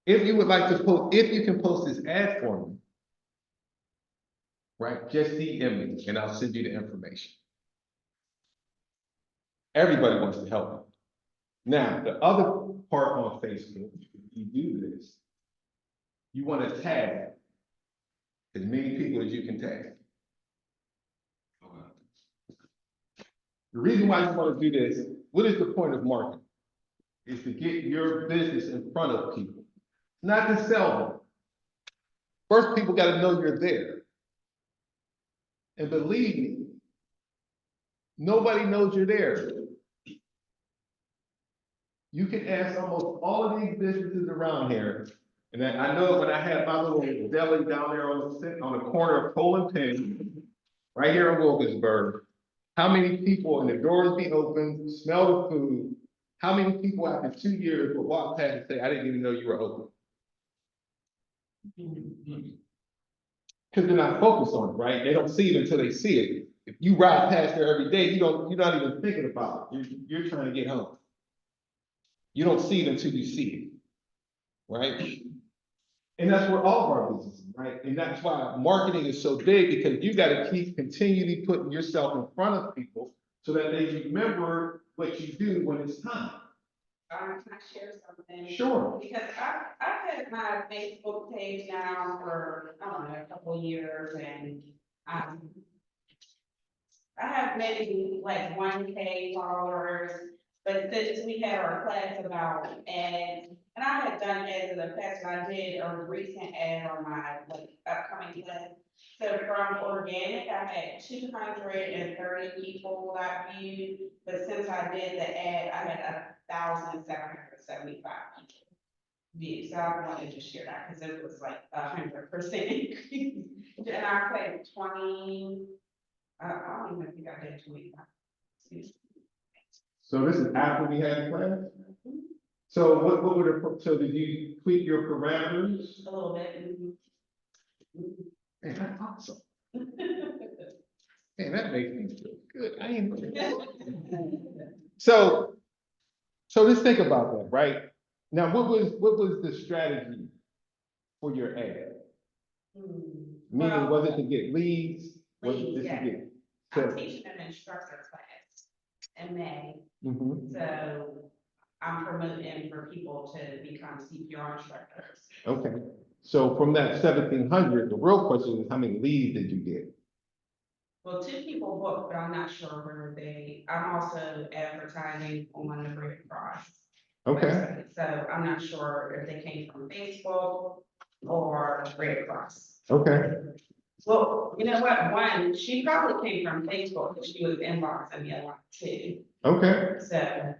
If you would like to post, if you can post this ad for me, right, just DM me and I'll send you the information. Everybody wants to help. Now, the other part on Facebook, if you do this, you want to tag as many people as you can tag. The reason why you want to do this, what is the point of marketing? Is to get your business in front of people, not to sell them. First, people got to know you're there. And believe me, nobody knows you're there. You can ask almost all of these businesses around here. And I know when I had my little deli down there on the corner of Cole and Penn, right here in Wilkinsburg, how many people, and the doors be open, smell the food, how many people after 2 years would walk past and say, I didn't even know you were open? Because they're not focused on it, right? They don't see it until they see it. If you ride past there every day, you're not even thinking about it. You're trying to get home. You don't see it until you see it, right? And that's where all of our businesses, right? And that's why marketing is so big, because you got to keep continually putting yourself in front of people so that they remember what you do when it's time. Can I share something? Sure. Because I've had my Facebook page now for, I don't know, a couple of years, and I have maybe like 1K followers, but since we had our class about ads, and I had done ads in the past, but I did a recent ad on my like upcoming class. So from organic, I had 230 people that viewed, but since I did the ad, I had 1,775 people view. So I wanted to share that because it was like 100% increase. And I paid 20, I don't even think I did 25. So this is after we had the class? So what would it, so did you tweak your parameters? A little bit. Man, that's awesome. Man, that makes me feel good. I ain't. So let's think about that, right? Now, what was the strategy for your ad? Meaning, was it to get leads? Was it Leads, just to yeah. get? I'm teaching an instructor class in May, so I'm promoting for people to become CPR instructors. Okay, so from that 1,700, the real question is how many leads did you get? Well, 2 people booked, but I'm not sure where I'm also advertising on the Red Cross. Okay, website, so I'm not sure if they came from Facebook or Red Cross. okay, Well, you know what, one, she probably came from Facebook because she was inboxing me a lot too, okay, so.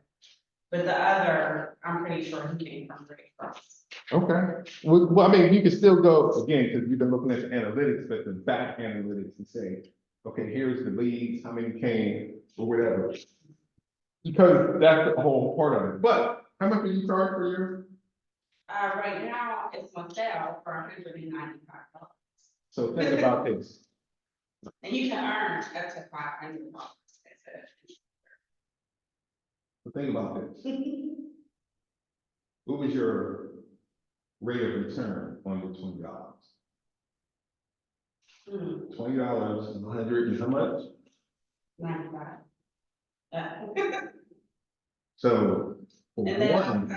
But the other, I'm pretty sure he came from Red Cross. okay. Well, I mean, you can still go, again, because you've been looking at the analytics, but the back analytics and say, okay, here's the leads, how many came, or whatever. Because that's the whole part of it. But how much do you charge for your? Right now, it's on sale for $195. So think about this. And you can earn up to $500. So think about this. What was your rate of return on your $20? $20, 100, and how much? 95. So. for And then one- I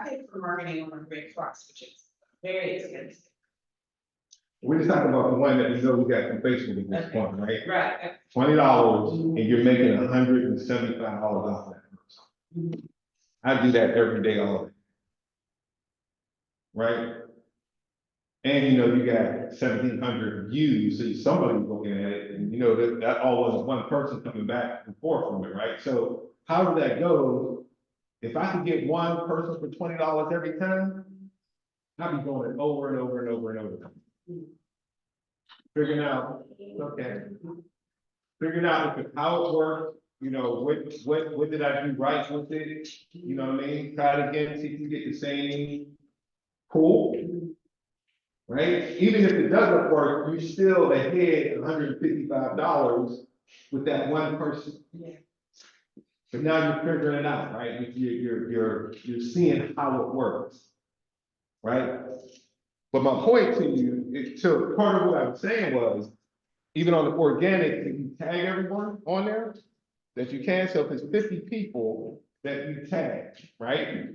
paid for marketing on the Red Cross, which is very expensive. We're just talking about the one that we know we got from Facebook at this point, right? Right. $20 and you're making $175 off that person. I do that every day, all day. Right? And you know, you got 1,700 views, so somebody's looking at it, and you know, that all was one person coming back and forth from it, right? So how did that go? If I could get one person for $20 every time, I'd be doing it over and over and over and over. Figuring out, okay. figuring out how it works, you know, what did I do right with it? You know what I mean? Try it again, see if you get the same cool. Right? Even if it doesn't work, you're still ahead $155 with that one person. Yeah. But now you're figuring it out, right? You're seeing how it works. Right? But my point to you, so part of what I was saying was, even on the organic, if you tag everyone on there, that you can, so if it's 50 people that you tag, right?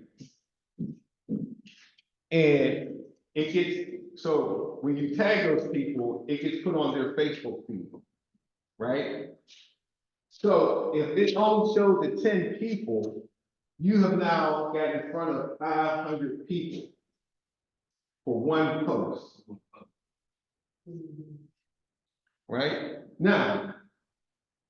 And it gets, so when you tag those people, it gets put on their Facebook feed, right? So if it only shows the 10 people, you have now got in front of 500 people for one post, right? Now,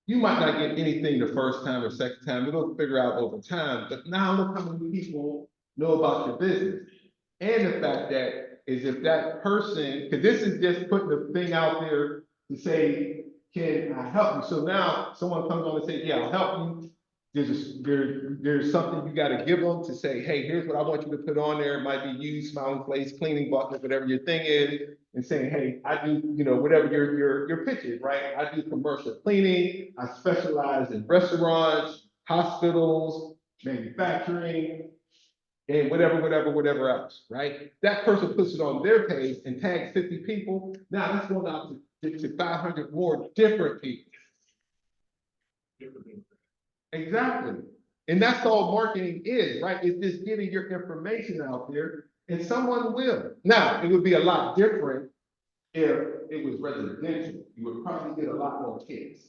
you might not get anything the first time or second time, it'll figure out over time, but now look how many people know about your business. And the fact that is if that person, because this is just putting the thing out there to say, can I help you? So now someone comes on and say, yeah, I'll help you. There's something you gotta give them to say, hey, here's what I want you to put on there. It might be you, smiling face, cleaning bucket, whatever your thing is, and saying, hey, I do, you know, whatever your pitch is, right? I do commercial cleaning, I specialize in restaurants, hospitals, manufacturing, and whatever else, right? That person puts it on their page and tags 50 people. Now that's going out to 500 more different people. Exactly. And that's all marketing is, right? It's just getting your information out there and someone will. Now, it would be a lot different if it was residential. You would probably get a lot more hits,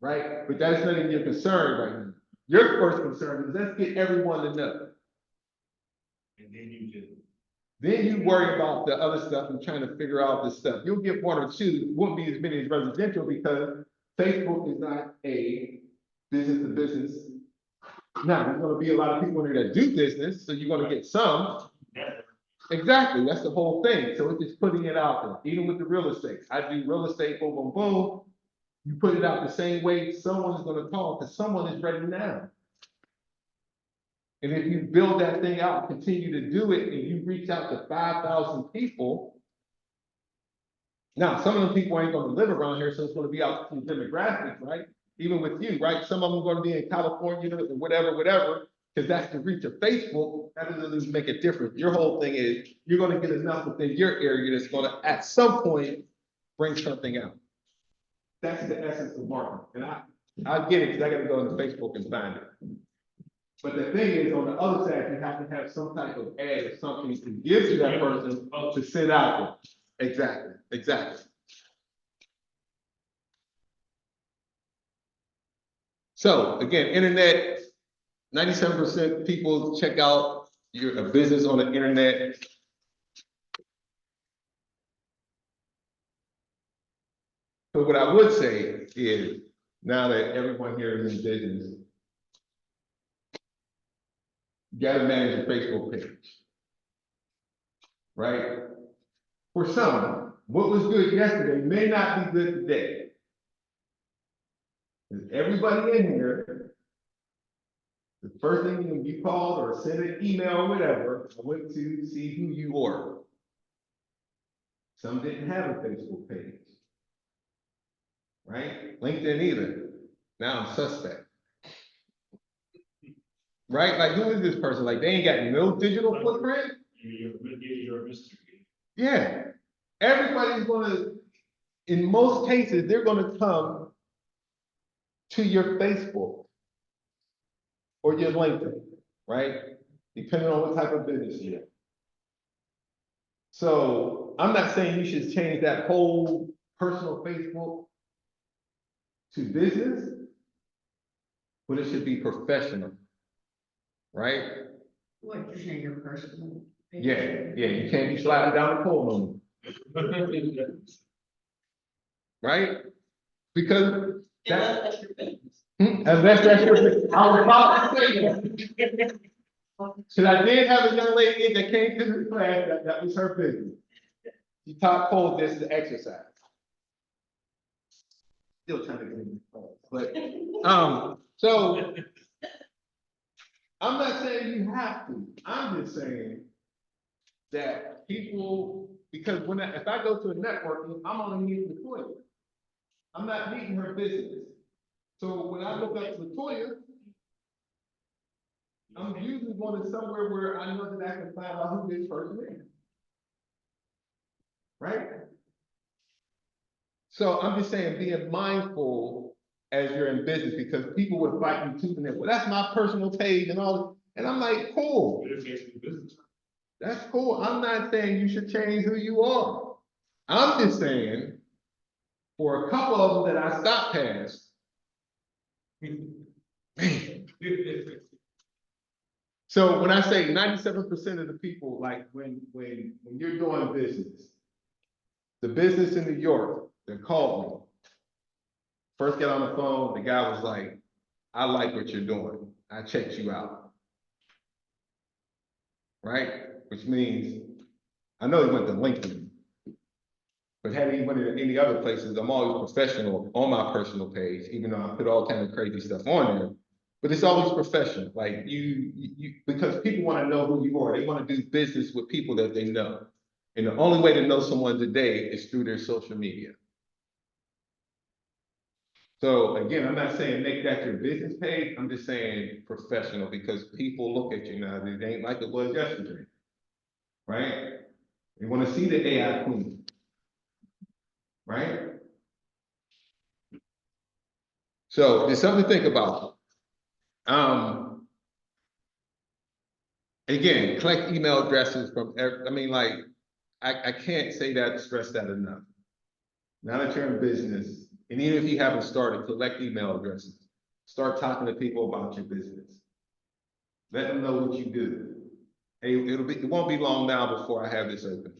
right? But that's not even your concern right now. Your first concern is let's get everyone to know. And then you can. Then you worry about the other stuff and trying to figure out this stuff. You'll get one or two, it won't be as many as residential because Facebook is not a business to business. Now, there's gonna be a lot of people in there that do business, so you're gonna get some. Exactly, that's the whole thing. So it's just putting it out there, even with the real estate. I do real estate, boom, boom, boom. You put it out the same way, someone's gonna call because someone is ready now. And if you build that thing out, continue to do it, and you reach out to 5,000 people. Now, some of them people ain't gonna live around here, so it's gonna be out to the demographics, right? Even with you, right? Some of them are gonna be in California or whatever, because that's the reach of Facebook. That doesn't even make a difference. Your whole thing is, you're gonna get enough within your area that's gonna, at some point, bring something out. That's the essence of marketing. And I get it, because I gotta go into Facebook and find it. But the thing is, on the other side, you have to have some type of ad or something to give to that person to send out there. Exactly. So again, internet, 97% people check out a business on the internet. So what I would say is, now that everyone here is in business, you gotta manage your Facebook page, right? For some, what was good yesterday may not be good today. And everybody in here, the first thing when you called or sent an email or whatever, I went to see who you were. Some didn't have a Facebook page, right? LinkedIn either. Now I'm suspect. Right? Like, who is this person? Like, they ain't got no digital footprint? You're a mystery. Yeah. Everybody's gonna, in most cases, they're gonna come to your Facebook or your LinkedIn, right? Depending on what type of business you're in. So I'm not saying you should change that whole personal Facebook to business, but it should be professional, right? What, you're saying your personal? Yeah, you can't be sliding down the pole no more, right? Because Unless that's your business. unless that's your, I was about to say that. So I did have a young lady that came to the class, that was her business. She taught pole distance exercise. still trying to get in the phone, but, so. I'm not saying you have to, I'm just saying that people, because if I go to a networking, I'm only meeting Latoya. I'm not meeting her business. So when I look up Latoya, I'm usually going to somewhere where I know that I can find out who this person is. Right? So I'm just saying, being mindful as you're in business, because people would fight you tooth and nail. Well, that's my personal page and all, and I'm like, cool. That's cool. I'm not saying you should change who you are. I'm just saying, for a couple of them that I stopped past, man. So when I say 97% of the people, like when you're doing business, the business in New York that called me, first get on the phone, the guy was like, I like what you're doing. I checked you out. Right? Which means, I know he went to LinkedIn, but had he went to any other places, I'm always professional on my personal page, even though I put all kind of crazy stuff on there. But it's always professional, like because people want to know who you are. They want to do business with people that they know. And the only way to know someone today is through their social media. So again, I'm not saying make that your business page. I'm just saying professional, because people look at you now. It ain't like it was yesterday, right? They want to see the AI queen, right? So there's something to think about. Again, collect email addresses from, I mean, like, I can't say that, stress that enough. Now that you're in business, and even if you haven't started, collect email addresses. Start talking to people about your business. Let them know what you do. Hey, it won't be long now before I have this open.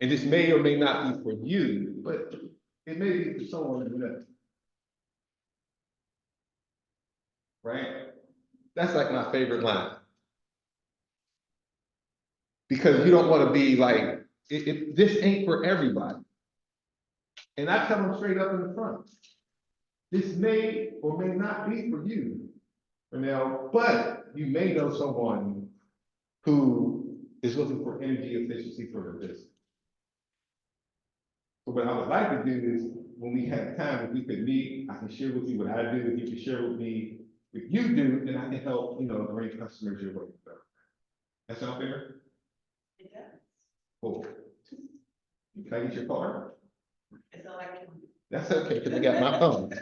And this may or may not be for you, but it may be for someone you know. Right? That's like my favorite line. Because you don't want to be like, this ain't for everybody. And I tell them straight up in the front, this may or may not be for you, Renell, but you may know someone who is looking for energy efficiency for their business. So what I would like to do is, when we have time, if we could meet, I can share with you what I do, if you can share with me what you do, then I can help, bring customers your way. That sound fair? It does. Cool. Can I get your card? It's electronic. That's okay, because I got my phone.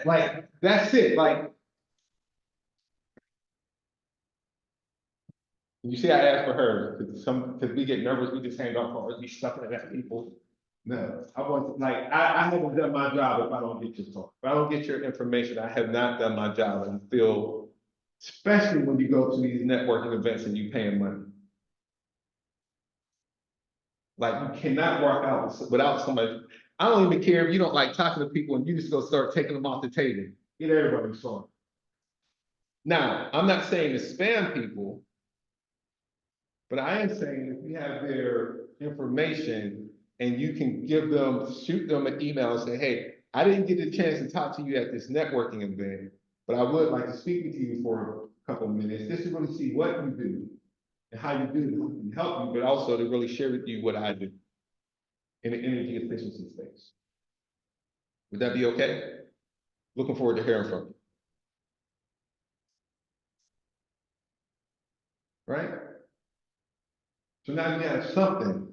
Like, that's it, like. You see, I asked for her, because we get nervous, we just hand off cards, we stuff it at people. No, I want, like, I haven't done my job if I don't get your card. If I don't get your information, I have not done my job, and feel, especially when you go to these networking events and you paying money. Like, you cannot walk out without somebody. I don't even care if you don't like talking to people and you just go start taking them off the table. Get everybody's phone. Now, I'm not saying to spam people, but I am saying if you have their information and you can shoot them an email and say, hey, I didn't get a chance to talk to you at this networking event, but I would like to speak with you for a couple of minutes, just to really see what you do and how you do it and help you, but also to really share with you what I do in the energy efficiency space. Would that be okay? Looking forward to hearing from you. Right? So now you have something.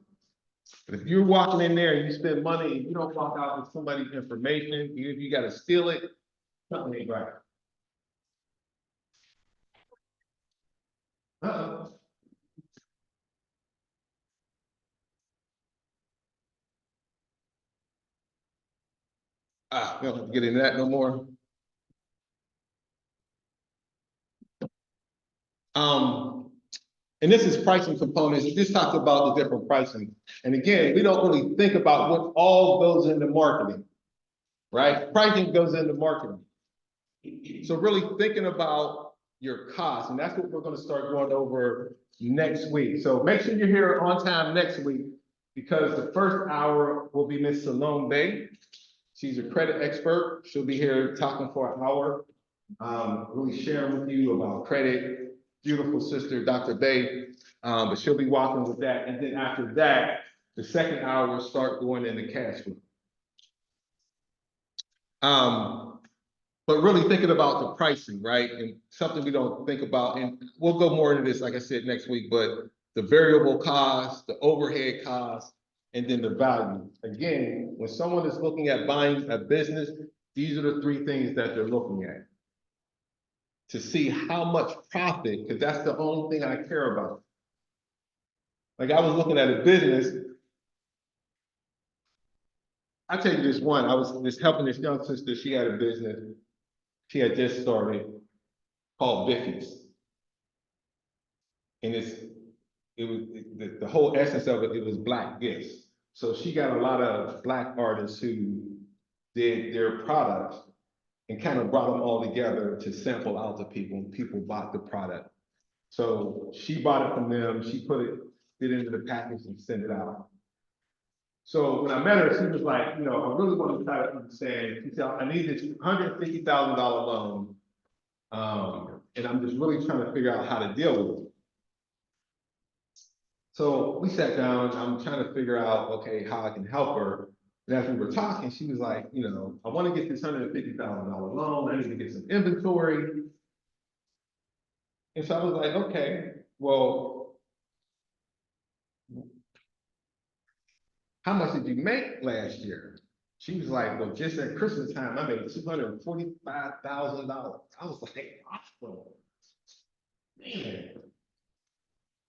But if you're walking in there and you spend money and you don't walk out with somebody's information, you got to steal it, something ain't right. Uh-oh. We don't have to get into that no more. And this is pricing components. This talks about the different pricing. And again, we don't really think about what all goes into marketing, right? Pricing goes into marketing. So really thinking about your costs, and that's what we're going to start going over next week. So make sure you're here on time next week, because the first hour will be Miss Salome Bay. She's a credit expert. She'll be here talking for an hour, really sharing with you about credit. Beautiful sister, Dr. Bay, but she'll be walking with that. And then after that, the second hour will start going into cash flow. But really thinking about the pricing, right? And something we don't think about, and we'll go more into this, like I said, next week, but the variable cost, the overhead cost, and then the value. Again, when someone is looking at buying a business, these are the three things that they're looking at. To see how much profit, because that's the only thing I care about. Like I was looking at a business. I'll tell you this one, I was just helping this young sister, she had a business. She had just started called Vicky's. And the whole essence of it, it was Black gifts. So she got a lot of Black artists who did their products and kind of brought them all together to sample out to people, and people bought the product. So she bought it from them, she put it into the package and sent it out. So when I met her, she was like, you know, I really want to try to understand. She said, I need this $150,000 loan. And I'm just really trying to figure out how to deal with it. So we sat down, I'm trying to figure out, okay, how I can help her. And as we were talking, she was like, you know, I want to get this $150,000 loan. I need to get some inventory. And so I was like, okay, well, how much did you make last year? She was like, well, just at Christmas time, I made $245,000. I was like, awesome. Man.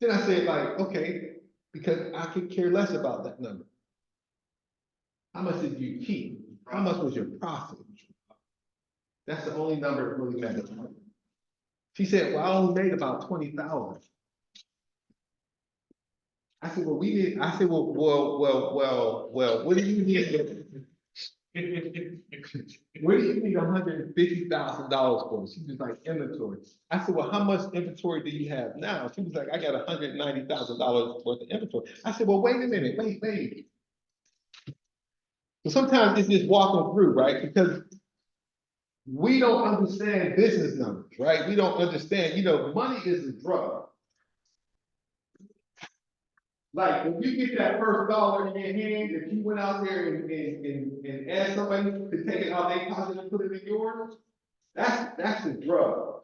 Then I said, like, okay, because I could care less about that number. How much did you keep? How much was your profit? That's the only number that really matters. She said, well, I only made about 20,000. I said, well, what do you need? What do you need $150,000 for? She was like, inventory. I said, well, how much inventory do you have now? She was like, I got $190,000 worth of inventory. I said, well, wait a minute, wait. So sometimes it's just walking through, right? Because we don't understand business numbers, right? We don't understand, you know, money is a drug. Like, when you get that first dollar in your hand, if you went out there and asked somebody to take it out of their pocket and put it in yours, that's the drug.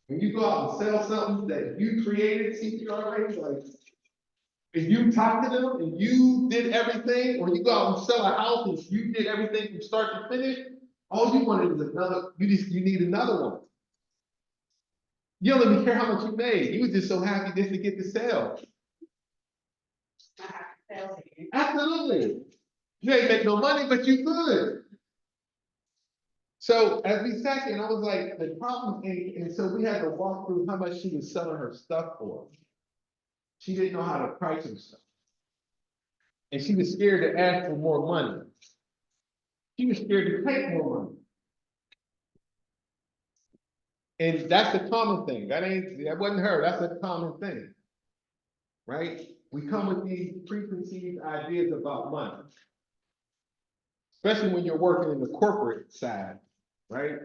When you go out and sell something that you created, CPRA, like, if you talk to them and you did everything, or you go out and sell a house and you did everything from start to finish, all you wanted is another, you need another one. You don't even care how much you made. You were just so happy just to get the sale. Absolutely. You ain't make no money, but you good. So as we sat there, and I was like, the problem, and so we had to walk through how much she was selling her stuff for. She didn't know how to price her stuff. And she was scared to ask for more money. She was scared to take more money. And that's a common thing. That wasn't her, that's a common thing. Right? We come with these preconceived ideas about money. Especially when you're working in the corporate side, right?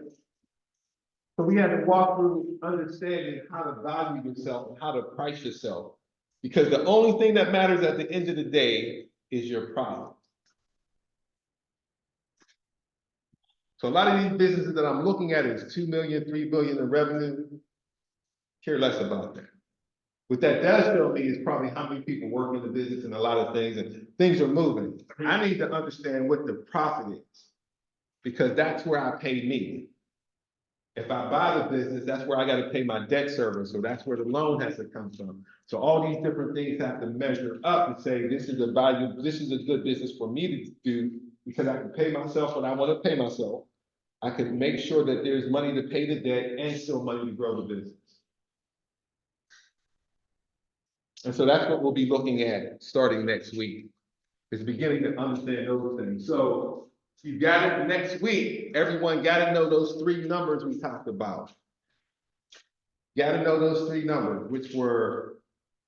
So we had to walk through understanding how to value yourself and how to price yourself. Because the only thing that matters at the end of the day is your profit. So a lot of these businesses that I'm looking at is 2 million, 3 billion in revenue. Care less about that. What that does tell me is probably how many people work in the business and a lot of things, and things are moving. I need to understand what the profit is, because that's where I pay me. If I buy the business, that's where I got to pay my debt service, so that's where the loan has to come from. So all these different things have to measure up and say, this is a value, this is a good business for me to do, because I can pay myself what I want to pay myself. I can make sure that there's money to pay the debt and still money to grow the business. And so that's what we'll be looking at starting next week, is beginning to understand those things. So you got it next week. Everyone got to know those three numbers we talked about. Got to know those three numbers, which were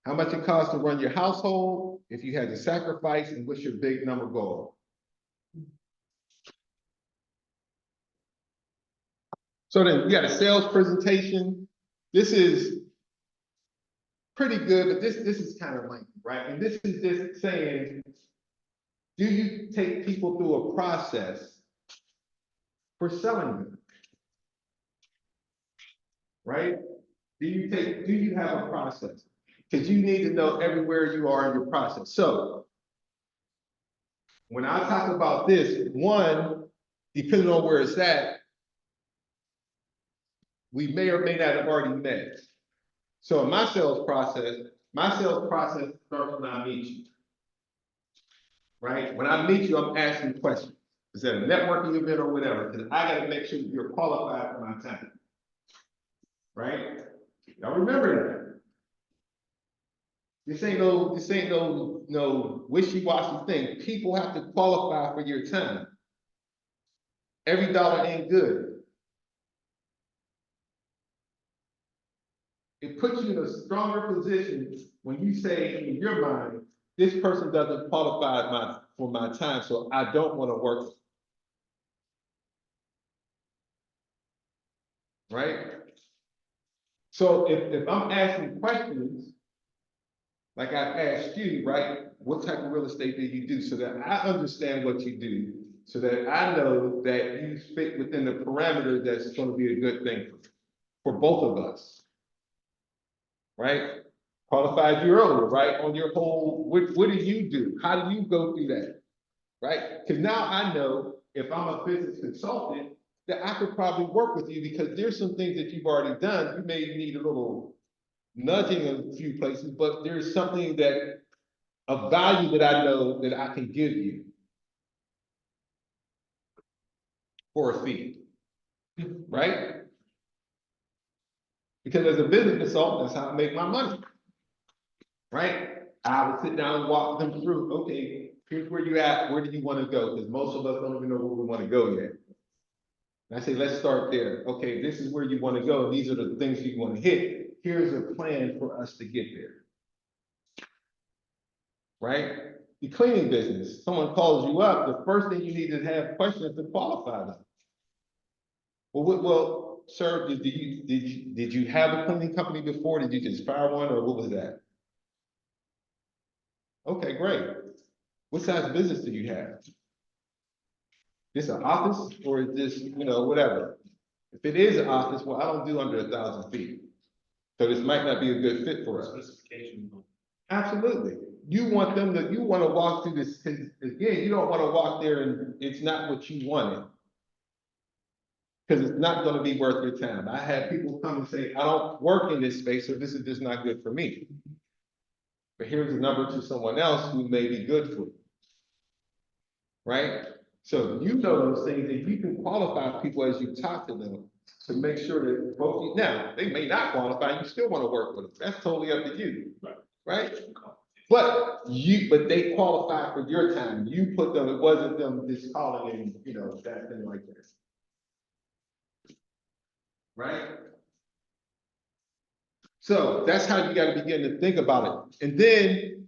how much it costs to run your household, if you had to sacrifice, and what's your big number goal? So then you got a sales presentation. This is pretty good, but this is kind of lengthy, right? And this is just saying, do you take people through a process for selling them? Right? Do you have a process? Because you need to know everywhere you are in your process. So when I talk about this, one, depending on where it's at, we may or may not have already met. So in my sales process starts when I meet you. Right? When I meet you, I'm asking questions. Is that a networking event or whatever? Because I gotta make sure you're qualified for my time. Right? Y'all remember that. This ain't no wishy-washy thing. People have to qualify for your time. Every dollar ain't good. It puts you in a stronger position when you say in your mind, this person doesn't qualify for my time, so I don't want to work. Right? So if I'm asking questions, like I've asked you, right? What type of real estate do you do? So that I understand what you do, so that I know that you fit within the parameters that's going to be a good thing for both of us. Right? Qualified you earlier, right? On your whole, what do you do? How do you go through that? Right? Because now I know if I'm a business consultant, that I could probably work with you because there's some things that you've already done. You may need a little nudging in a few places, but there's something that of value that I know that I can give you for a fee, right? Because as a business consultant, that's how I make my money, right? I would sit down and walk them through, okay, here's where you're at, where do you want to go? Because most of us don't even know where we want to go yet. And I say, let's start there. Okay, this is where you want to go. These are the things you want to hit. Here's a plan for us to get there. Right? The cleaning business, someone calls you up, the first thing you need to have questions to qualify them. Well, sir, did you have a cleaning company before? Did you just fire one, or what was that? Okay, great. What size business do you have? This an office, or is this, whatever? If it is an office, well, I don't do under 1,000 feet. So this might not be a good fit for us. Specification. Absolutely. You want to walk through this, because again, you don't want to walk there and it's not what you wanted. Because it's not going to be worth your time. I had people come and say, I don't work in this space, so this is just not good for me. But here's a number to someone else who may be good for you. Right? So you know those things, and you can qualify people as you talk to them to make sure that both, now, they may not qualify, you still want to work with them. That's totally up to you. Right? But they qualify for your time. You put them, it wasn't them just calling in, that thing like this. Right? So that's how you got to begin to think about it. And then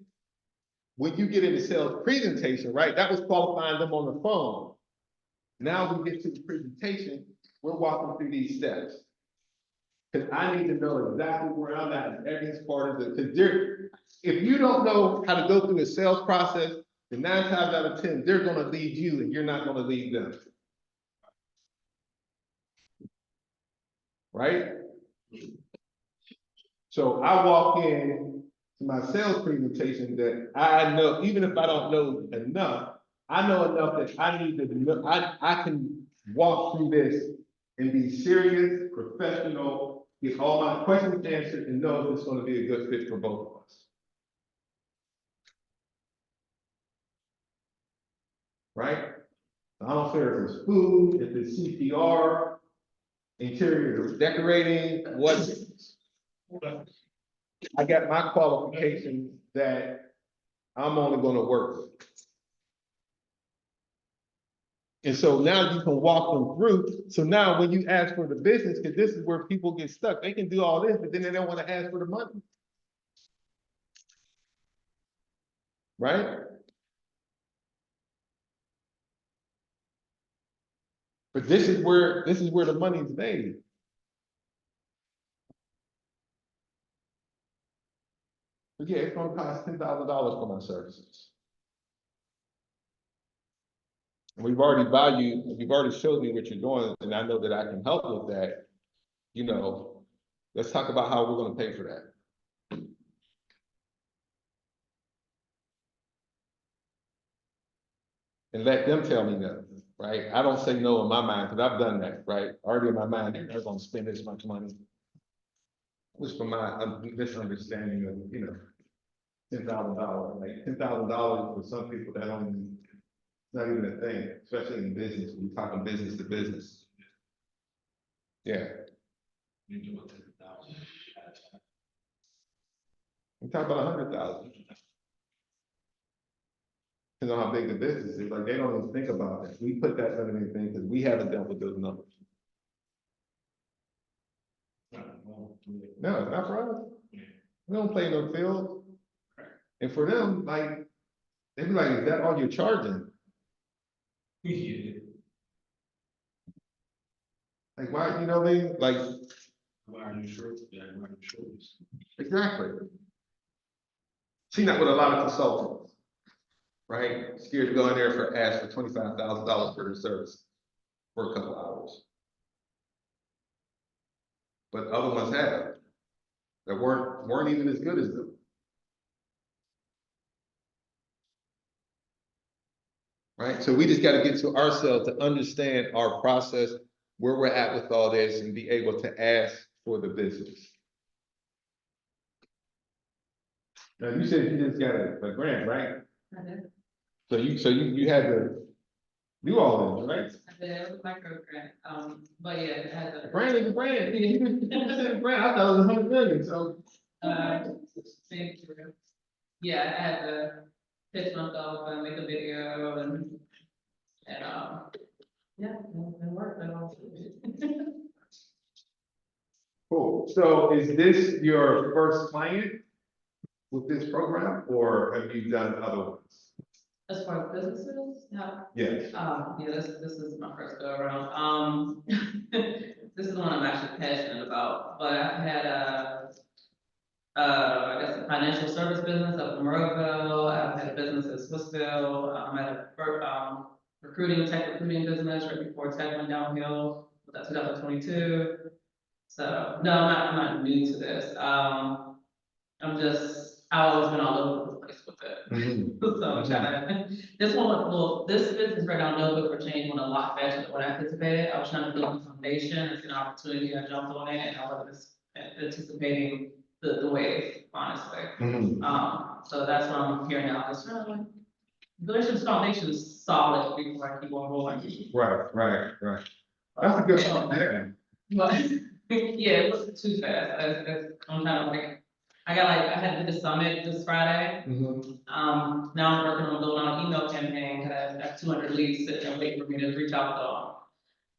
when you get into sales presentation, right, that was qualifying them on the phone. Now we get to the presentation, we're walking through these steps. Because I need to know exactly where I'm at in every part of it. Because if you don't know how to go through a sales process, then 9 times out of 10, they're going to lead you and you're not going to lead them. Right? So I walk in to my sales presentation that I know, even if I don't know enough, I know enough that I need to know, I can walk through this and be serious, professional, get all my questions answered, and know it's going to be a good fit for both of us. Right? I don't care if it's food, if it's CPR, interior decorating, what. I got my qualifications that I'm only going to work with. And so now you can walk them through. So now when you ask for the business, because this is where people get stuck, they can do all this, but then they don't want to ask for the money. right? But this is where the money's made. But yeah, it's gonna cost $10,000 for my services. And you've already showed me what you're doing, and I know that I can help with that. You know, let's talk about how we're gonna pay for that. And let them tell me no, right? I don't say no in my mind, because I've done that, right? Already in my mind, they're gonna spend this much money. Which for my misunderstanding of, $10,000, like $10,000 for some people that don't, it's not even a thing, especially in business, we're talking business to business. Yeah, You do it 10,000. I'm talking about 100,000. Depends on how big the business is, like, they don't even think about that, we put that under anything, because we haven't dealt with those numbers. No, not for us. We don't play no field. And for them, like, they be like, is that all you're charging? Yeah. Like, why, you know what I mean? Like, Why are you sure? Yeah, why are you sure? exactly. See that with a lot of consultants, right? Scared to go in there ask for $25,000 for their service for a couple hours. But other ones have, that weren't even as good as them. Right, so we just gotta get to ourselves to understand our process, where we're at with all this, and be able to ask for the business. Now, you said you just got a grant, right? I did. So you had to do all this, right? I did, it was a micro grant, but yeah, it has A a. grant is a grant. You said a grant, I thought it was 100 million, so. Thank you. Yeah, I had to pitch myself and make a video and, yeah, it worked. Cool, so is this your first client with this program, or have you done other ones? As far as businesses, yeah. Yes. Yeah, this is my first go around. This is one I'm actually passionate about, but I've had I guess a financial service business up in Monroeville. I've had a business in Swissville. I had a tech recruiting business right before tech went downhill. That's 2022. So no, I'm not new to this. I've always been all over the place with it. So I'm trying to, this one was, this business right now, no good for change, went a lot faster than what I anticipated. I was trying to build a foundation, it's an opportunity, I jumped on it, and I wasn't anticipating the wave, honestly. So that's why I'm here now, just this foundation is solid before I keep on rolling. Right. That's a good one, But, yeah, it wasn't too fast, I'm trying to I had to do the summit this Friday. Now I'm working on building on an email campaign, I have 200 leads sitting there waiting for me to reach out to them.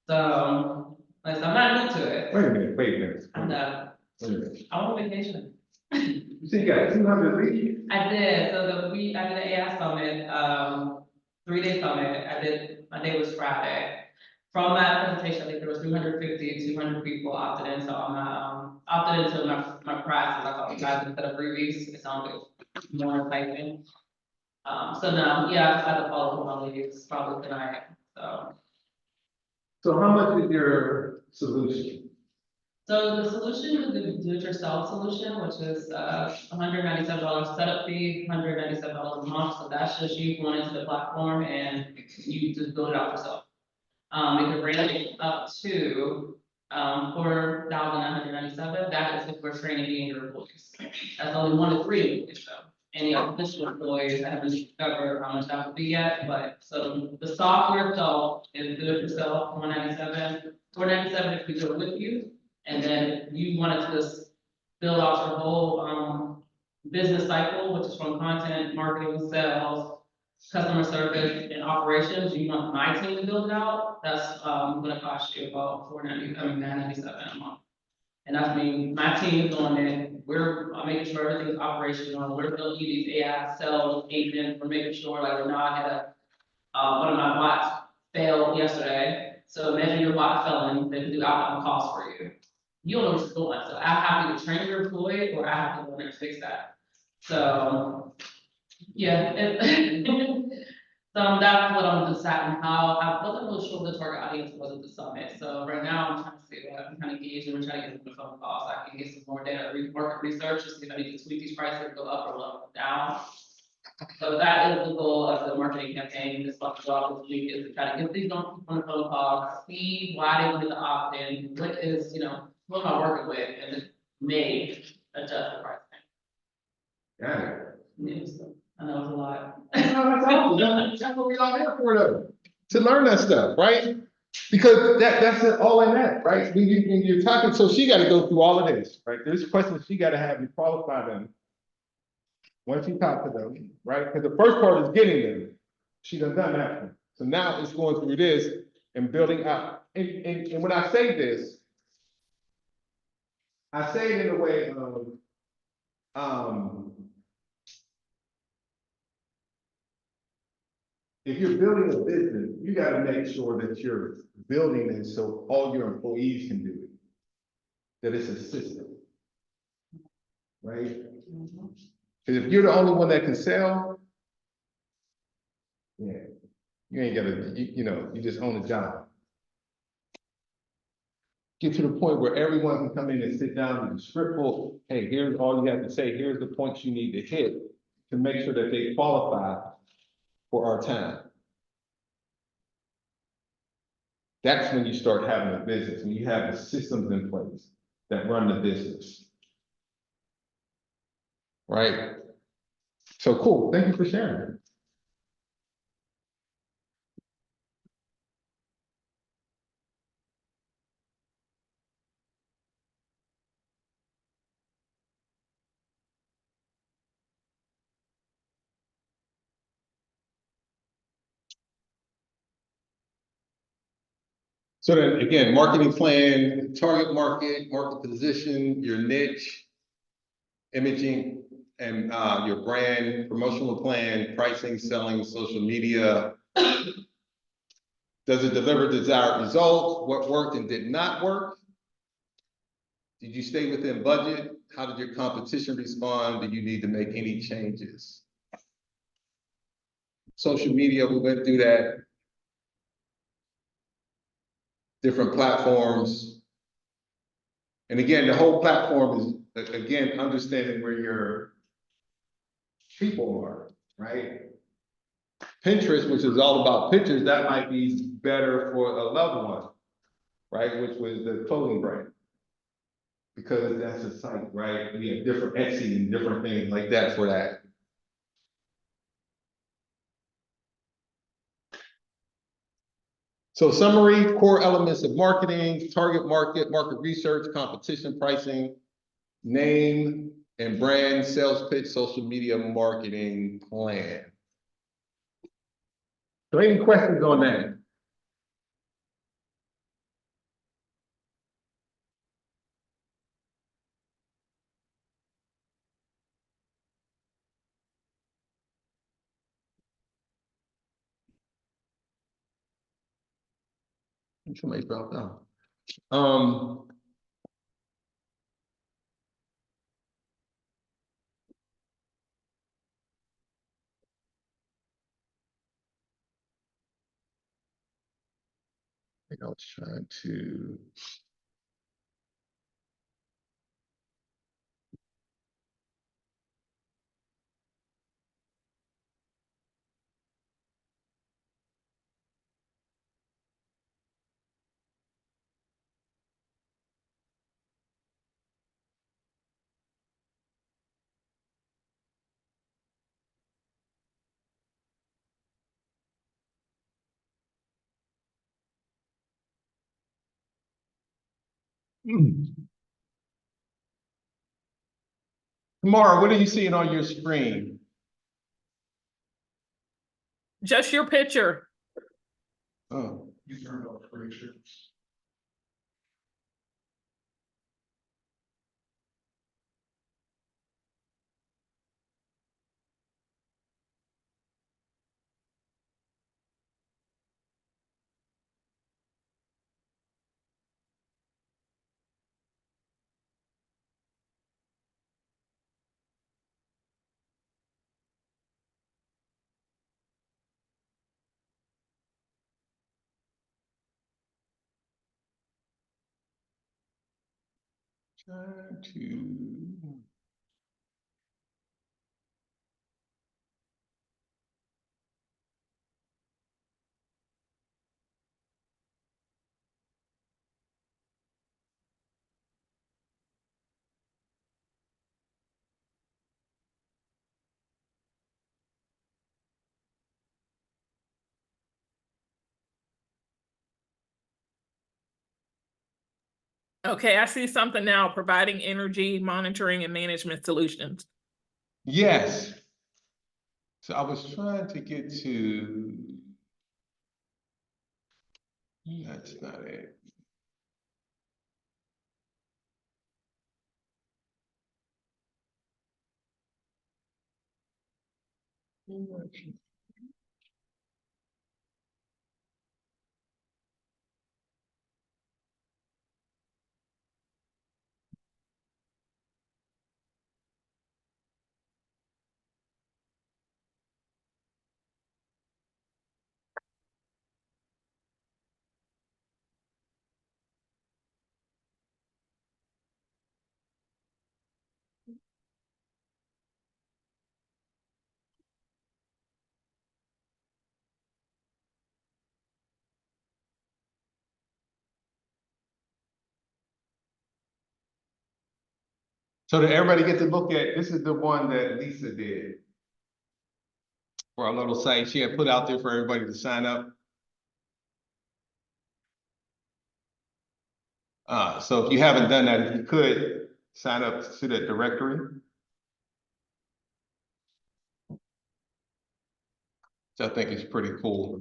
So, like, I'm not new to it. Wait a minute. And, Wait a minute. I want vacation. You said you got 200 leads? I did, so I did an AI summit, 3-day summit, my day was Friday. From that presentation, I think there was 200 people opted in, so I'm opted into my prizes, I call it prizes instead of freebies, it sounds like more exciting. So no, yeah, I had to follow my leads probably tonight, so. So how much is your solution? So the solution is the do-it-yourself solution, which is $197 setup fee, $197 a month. So that's just you going into the platform and you just build it out yourself. It can range up to $4,997. That is if we're training you and your employees. That's only 1 to 3 employees though. Any additional employees, I haven't discovered how much that would be yet, but so the software itself is do it yourself, $497. $497 if we do it with you. And then you wanted to just build out your whole business cycle, which is from content, marketing, sales, customer service, and operations. You want my team to build it out. That's gonna cost you about $997 a month. And that's me, my team is doing it. we're making sure everything's operational, we're building these AI sales agents, we're making sure, like, we're not at a, one of my bots failed yesterday, so imagine your bot failing, they can do outbound calls for you. You don't know what's going on, so I have to train your employee, or I have to go in there and fix that. So, yeah, so that's what I'm deciding how, I wasn't really sure what the target audience was at the summit, so right now I'm trying to see what I'm trying to gauge, and we're trying to get some phone calls, I can get some more data, market research, to see if I need to tweak these prices, go up or low, down. So that is the goal of the marketing campaign, this month, this week, is to try to get these on the phone call, see why they wanted to opt in, what is, what am I working with, and then may adjust the pricing. Got it. Yeah, so I know it's a lot. That's what we all here for though, to learn that stuff, right? Because that's it all in that, right? When you're talking, so she gotta go through all of this, right? There's questions she gotta have you qualify them. Once you talk to them, right? Because the first part is getting them. She done that one. So now it's going through this and building out. And when I say this, I say it in a way of, if you're building a business, you gotta make sure that you're building it so all your employees can do it. That it's a system. Right? Because if you're the only one that can sell, yeah, you ain't gotta, you just own a job. Get to the point where everyone can come in and sit down with a script full, hey, here's all you have to say, here's the points you need to hit to make sure that they qualify for our time. That's when you start having a business, when you have the systems in place that run the business. Right? So cool, thank you for sharing. So then again, marketing plan, target market, market position, your niche, imaging, and your brand, promotional plan, pricing, selling, social media. Does it deliver desired results? What worked and did not work? Did you stay within budget? How did your competition respond? Do you need to make any changes? Social media, we went through that. Different platforms. And again, the whole platform is, again, understanding where your people are, right? Pinterest, which is all about pictures, that might be better for a loved one, right? Which was the clothing brand. Because that's a site, right? We have different Etsy and different things like that for that. So summary, core elements of marketing, target market, market research, competition pricing, name and brand, sales pitch, social media marketing plan. So any questions on that? Somebody dropped out. I think I was trying to. Tamara, what are you seeing on your screen? Just your picture. Oh, You turned off pretty sure. To. Okay, I see something now, providing energy monitoring and management solutions. Yes. So I was trying to get to. That's not it. So did everybody get to look at, this is the one that Lisa did. For our little site, she had put out there for everybody to sign up. So if you haven't done that, if you could sign up to the directory. Which I think is pretty cool.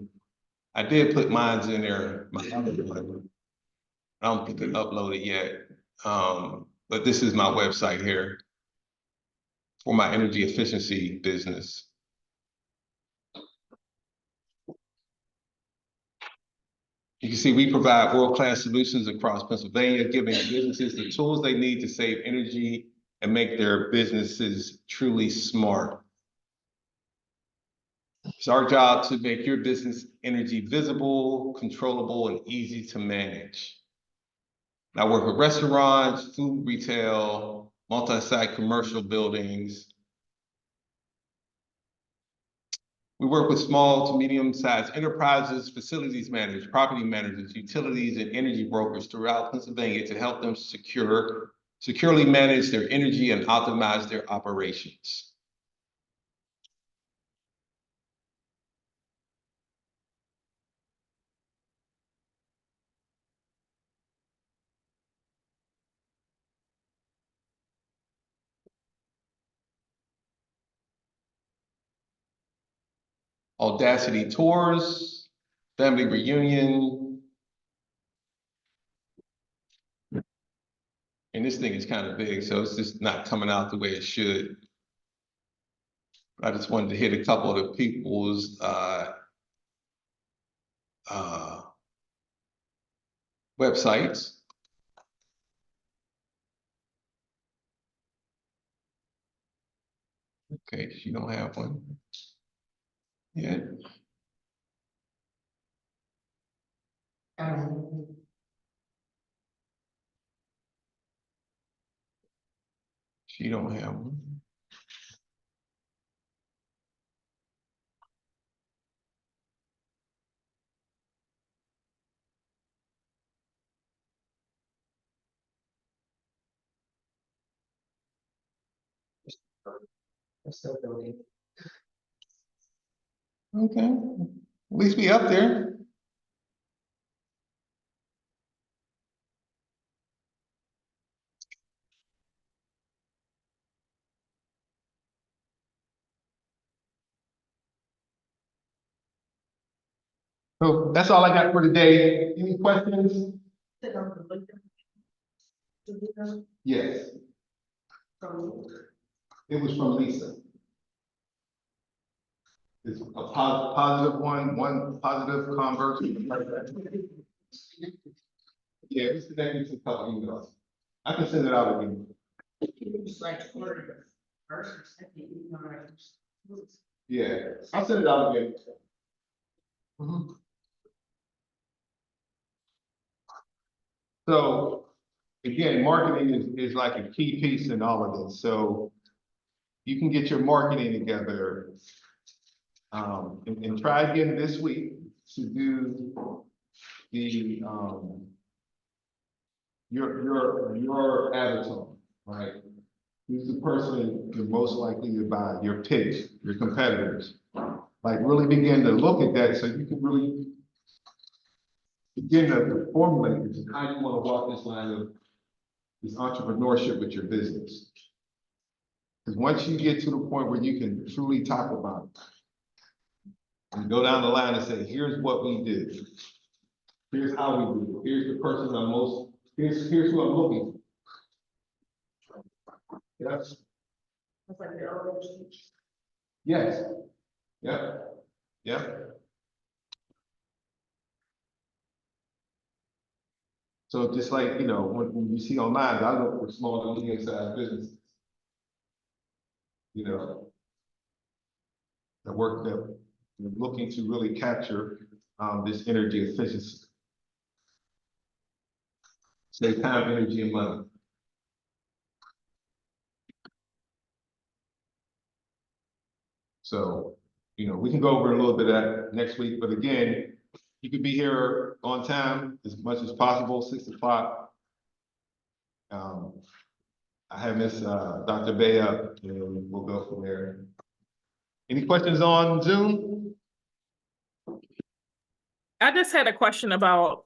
I did put mines in there, my other one. I don't think I uploaded yet. But this is my website here for my energy efficiency business. You can see we provide world-class solutions across Pennsylvania, giving businesses the tools they need to save energy and make their businesses truly smart. It's our job to make your business energy visible, controllable, and easy to manage. I work with restaurants, food retail, multi-site commercial buildings. We work with small to medium-sized enterprises, facilities managers, property managers, utilities, and energy brokers throughout Pennsylvania to help them securely manage their energy and optimize their operations. Audacity tours, family reunion. And this thing is kind of big, so it's just not coming out the way it should. I just wanted to hit a couple of the people's websites. Okay, she don't have one yet. She don't have one. I'm still building. Okay, at least we up there. So that's all I got for today. Any questions? Yes. It was from Lisa. It's a positive one positive converse. Yeah, it's connected to a couple emails. I can send it out again. Yeah, I'll send it out again. So again, marketing is like a key piece in all of this, so you can get your marketing together. And try again this week to do the, your avatar, right? Who's the person you're most likely to buy, your pitch, your competitors? Like really begin to look at that so you can really begin to formulate this, how you want to walk this line of this entrepreneurship with your business. Because once you get to the point where you can truly talk about it, and go down the line and say, here's what we did. Here's how we do it. Here's the person I'm most, here's who I'm looking for. Yes. It's like the old. Yes. Yep. Yep. So just like, you know, when you see online, I look for small and medium-sized businesses. You know, that work that you're looking to really capture this energy efficiency. Save time, energy, and money. So, you know, we can go over a little bit of that next week, but again, you could be here on time as much as possible, 6 o'clock. I have Miss Dr. Bay up, and we'll go from there. Any questions on Zoom? I just had a question about,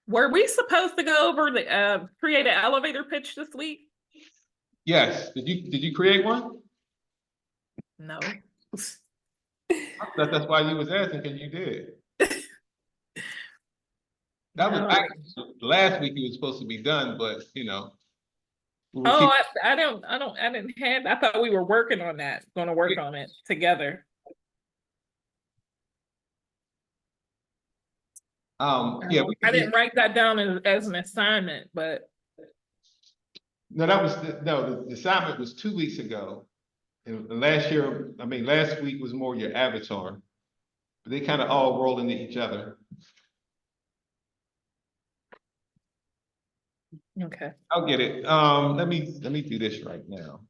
were we supposed to go over the, create an elevator pitch this week? Yes. Did you create one? No. That's why you was asking, because you did. That was No. actually, last week it was supposed to be done, but you know. we'll Oh, keep- I didn't have, I thought we were working on that, gonna work on it together. Yeah. we I can didn't write that down as an assignment, but No, that was, no, the assignment was 2 weeks ago. And last week was more your avatar. But they kind of all roll into each other. okay. I'll get it. Let me do this right now.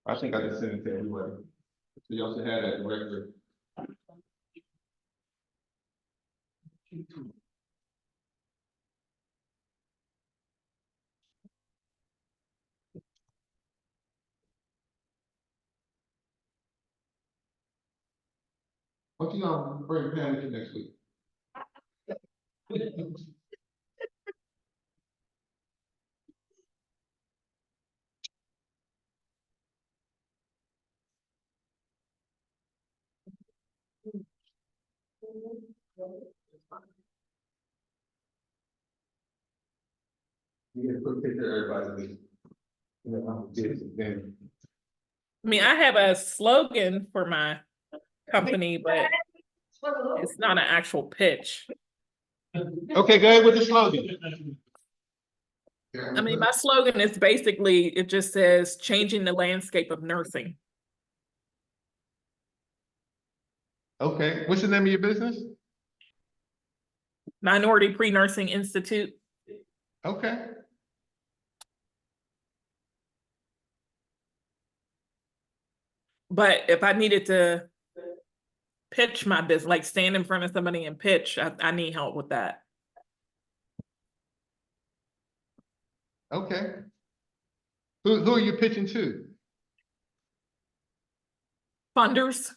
I think I just sent it to everybody. So y'all should have that record. What you gonna bring Pam with you next week? You get a quick picture of everybody. You know, I'm busy, then. I mean, I have a slogan for my company, but it's not an actual pitch. Okay, go ahead with the slogan. I mean, my slogan is basically, it just says changing the landscape of nursing. Okay, what's the name of your business? Minority Pre-Nursing Institute. Okay. But if I needed to pitch my business, like stand in front of somebody and pitch, I need help with that. Okay. Who are you pitching to? Funders.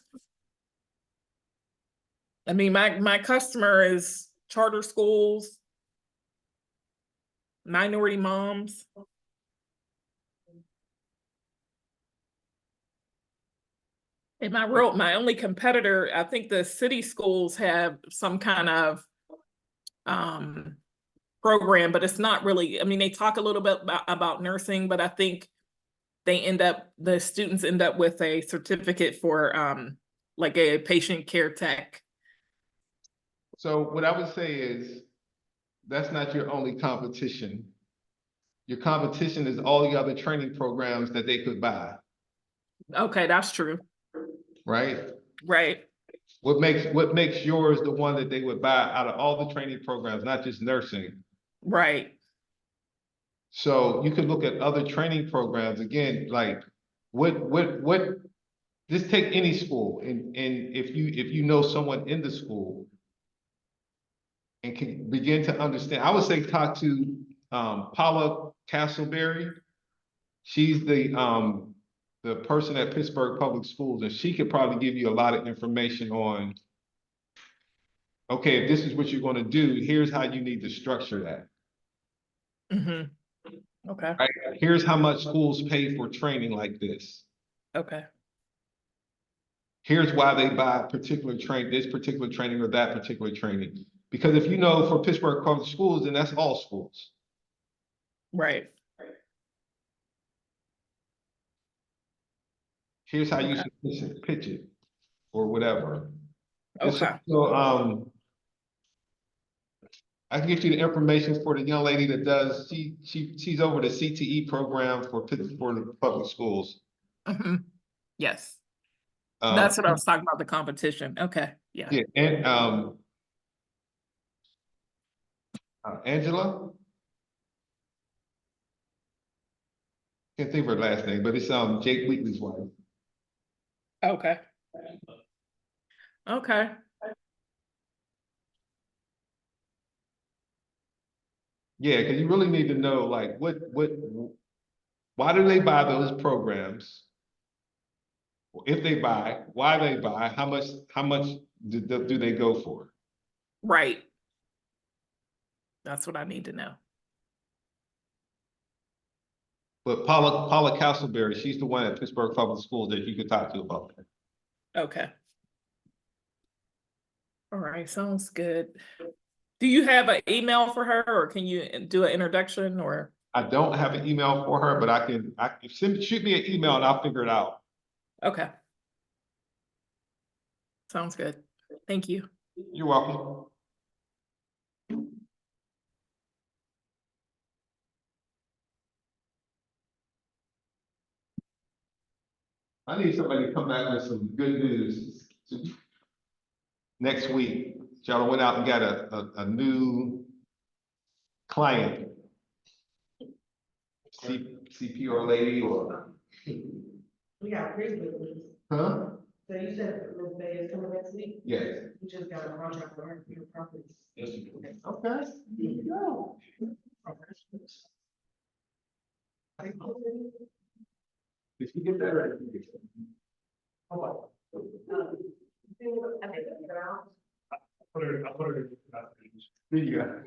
I mean, my customer is charter schools, minority moms. And my only competitor, I think the city schools have some kind of program, but it's not really, I mean, they talk a little bit about nursing, but I think the students end up with a certificate for like a patient care tech. So what I would say is, that's not your only competition. Your competition is all the other training programs that they could buy, Okay, that's true. right? Right. What makes yours the one that they would buy out of all the training programs, not just nursing? Right. So you could look at other training programs, again, like just take any school, and if you know someone in the school and can begin to understand, I would say talk to Paula Castleberry. She's the person at Pittsburgh Public Schools, and she could probably give you a lot of information on, okay, if this is what you're gonna do, here's how you need to structure that. Okay. Right? Here's how much schools pay for training like this. Okay. Here's why they buy this particular training or that particular training. Because if you know for Pittsburgh Public Schools, then that's all schools. Right. Here's how you Okay. should pitch it, or whatever. And Okay. so, I can get you the information for the young lady that does, she's over the CTE program for the public schools. Mhm. Yes. Uh, That's what I was talking about, the competition. Okay. Yeah. Yeah, and Angela? Can't think of her last name, but it's Jake Wheatley's wife. Okay. Okay. Yeah, because you really need to know, like, why do they buy those programs? If they buy, why they buy, how much do they go for? Right. That's what I need to know. But Paula Castleberry, she's the one at Pittsburgh Public Schools that you could talk to about that. Okay. All right, sounds good. Do you have an email for her, or can you do an introduction, or? I don't have an email for her, but I can shoot me an email and I'll figure it out. Okay. Sounds good. Thank you. You're welcome. I need somebody to come back with some good news next week. Y'all went out and got a new client. CPR lady or, We got pretty good news. huh? So you said Ms. Bay is coming next week? Yes. We just got a contract for her, your properties. Okay, there you go. Did you get that right? I put her. There you go.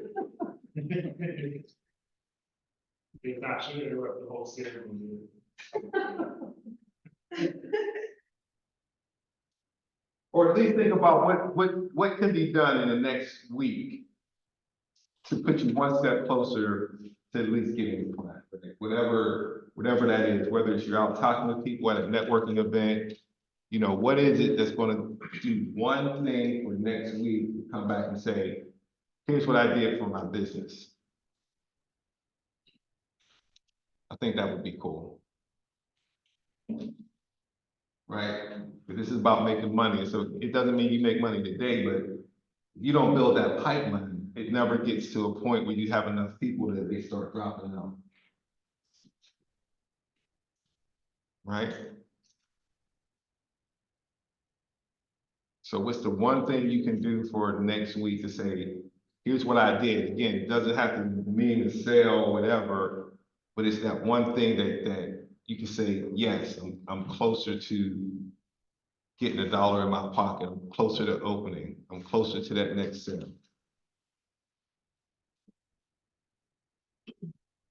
If not, she interrupt the whole ceremony. Or at least think about what can be done in the next week to put you one step closer to at least getting a client, whatever that is, whether it's you're out talking to people at a networking event, you know, what is it that's gonna do one thing for next week to come back and say, here's what I did for my business. I think that would be cool. Right? But this is about making money. So it doesn't mean you make money today, but if you don't build that pipeline, it never gets to a point where you have enough people that they start dropping out. Right? So what's the one thing you can do for next week to say, here's what I did. Again, it doesn't have to mean a sale or whatever, but it's that one thing that you can say, yes, I'm closer to getting $1 in my pocket. I'm closer to opening. I'm closer to that next sale.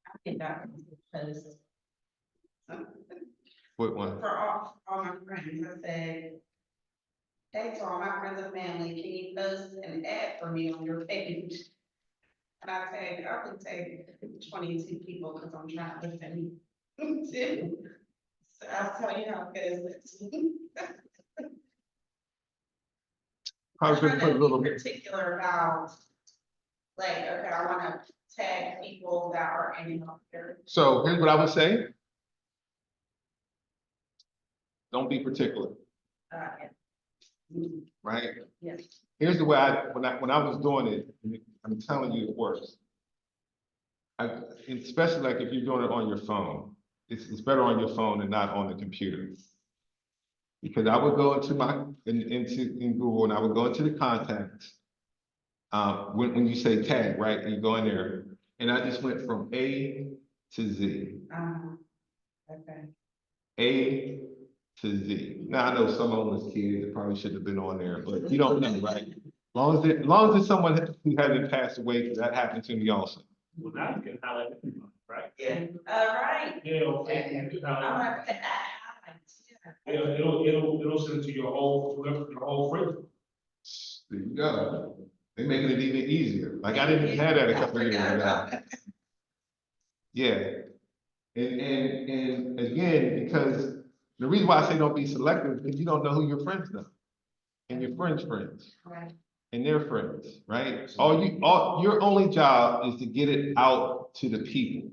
I think that was because What one? for all my friends, I said, hey, to all my friends and family, can you post an ad for me on your page? And I would take 22 people because I'm trying to listen. So I'll tell you how it goes. I was I'm gonna trying put a to little be bit, particular about, like, okay, I wanna tag people that are in here. so here's what I would say. Don't be particular, Yeah. right? Yes. Here's the way when I was doing it, I'm telling you it works. Especially like if you're doing it on your phone, it's better on your phone and not on the computer. Because I would go into Google and I would go into the contacts. When you say tag, right, and you go in there, and I just went from A to Z, Okay. A to Z. Now, I know some homeless kids that probably should have been on there, but you don't know, right? As long as it's someone who hasn't passed away, because that happened to me also. Well, now you can highlight everyone, right? Yeah. All right. Yeah, okay, you can I'm highlight. gonna put that highlights, yeah. It'll send it to your whole friend. There you go. They're making it even easier. Like I didn't even have that a couple of years ago. Yeah. And again, because the reason why I say don't be selective is you don't know who your friends know. And your friends' friends. Right. And their friends, right? Your only job is to get it out to the people.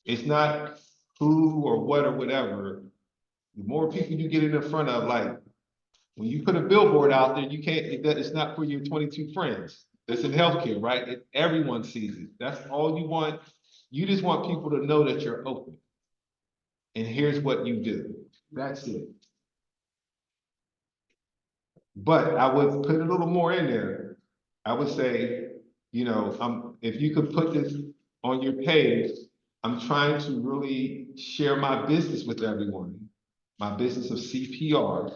It's not who or what or whatever. The more people you get it in front of, like, when you put a billboard out there, you can't, it's not for your 22 friends. That's in healthcare, right? Everyone sees it. That's all you want. You just want people to know that you're open. And here's what you do. That's it. But I would put a little more in there. I would say, if you could put this on your page, I'm trying to really share my business with everyone. My business of CPR.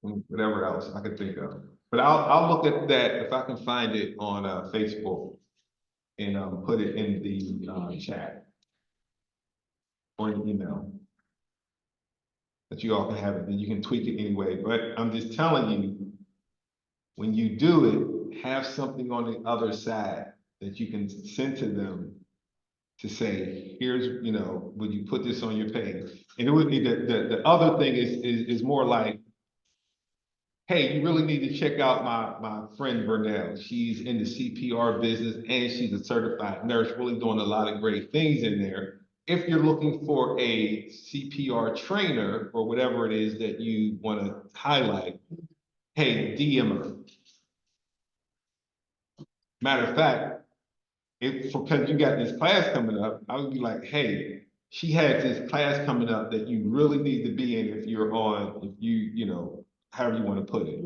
Whatever else I could think of. But I'll look at that if I can find it on Facebook and put it in the chat or an email. That you all can have it, and you can tweak it anyway. But I'm just telling you, when you do it, have something on the other side that you can send to them to say, here's, would you put this on your page? And it would be the other thing is more like, hey, you really need to check out my friend Vernell. She's in the CPR business and she's a certified nurse, really doing a lot of great things in there. If you're looking for a CPR trainer or whatever it is that you want to highlight, hey, DM her. Matter of fact, because you got this class coming up, I would be like, hey, she has this class coming up that you really need to be in if you're however you want to put it.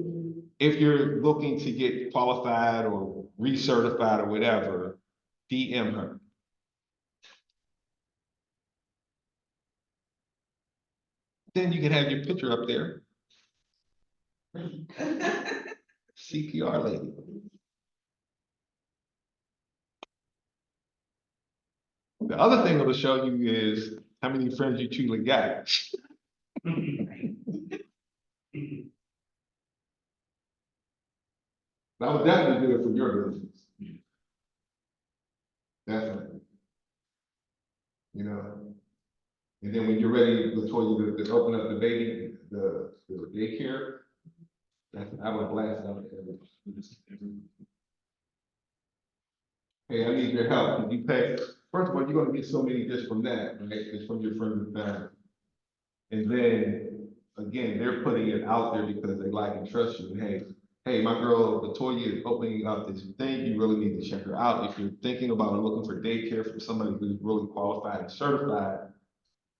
If you're looking to get qualified or recertified or whatever, DM her. Then you can have your picture up there. CPR lady. The other thing it'll show you is how many friends you truly got. That would definitely do it for your business. Definitely. And then when you're ready, Latoya, to open up the baby, the daycare, I would blast it out there. Hey, I need your help. Can you pay? First of all, you're gonna get so many just from that, right? It's from your friends and family. And then, again, they're putting it out there because they like and trust you. Hey, my girl Latoya is opening up this thing. You really need to check her out. If you're thinking about looking for daycare from somebody who's really qualified and certified,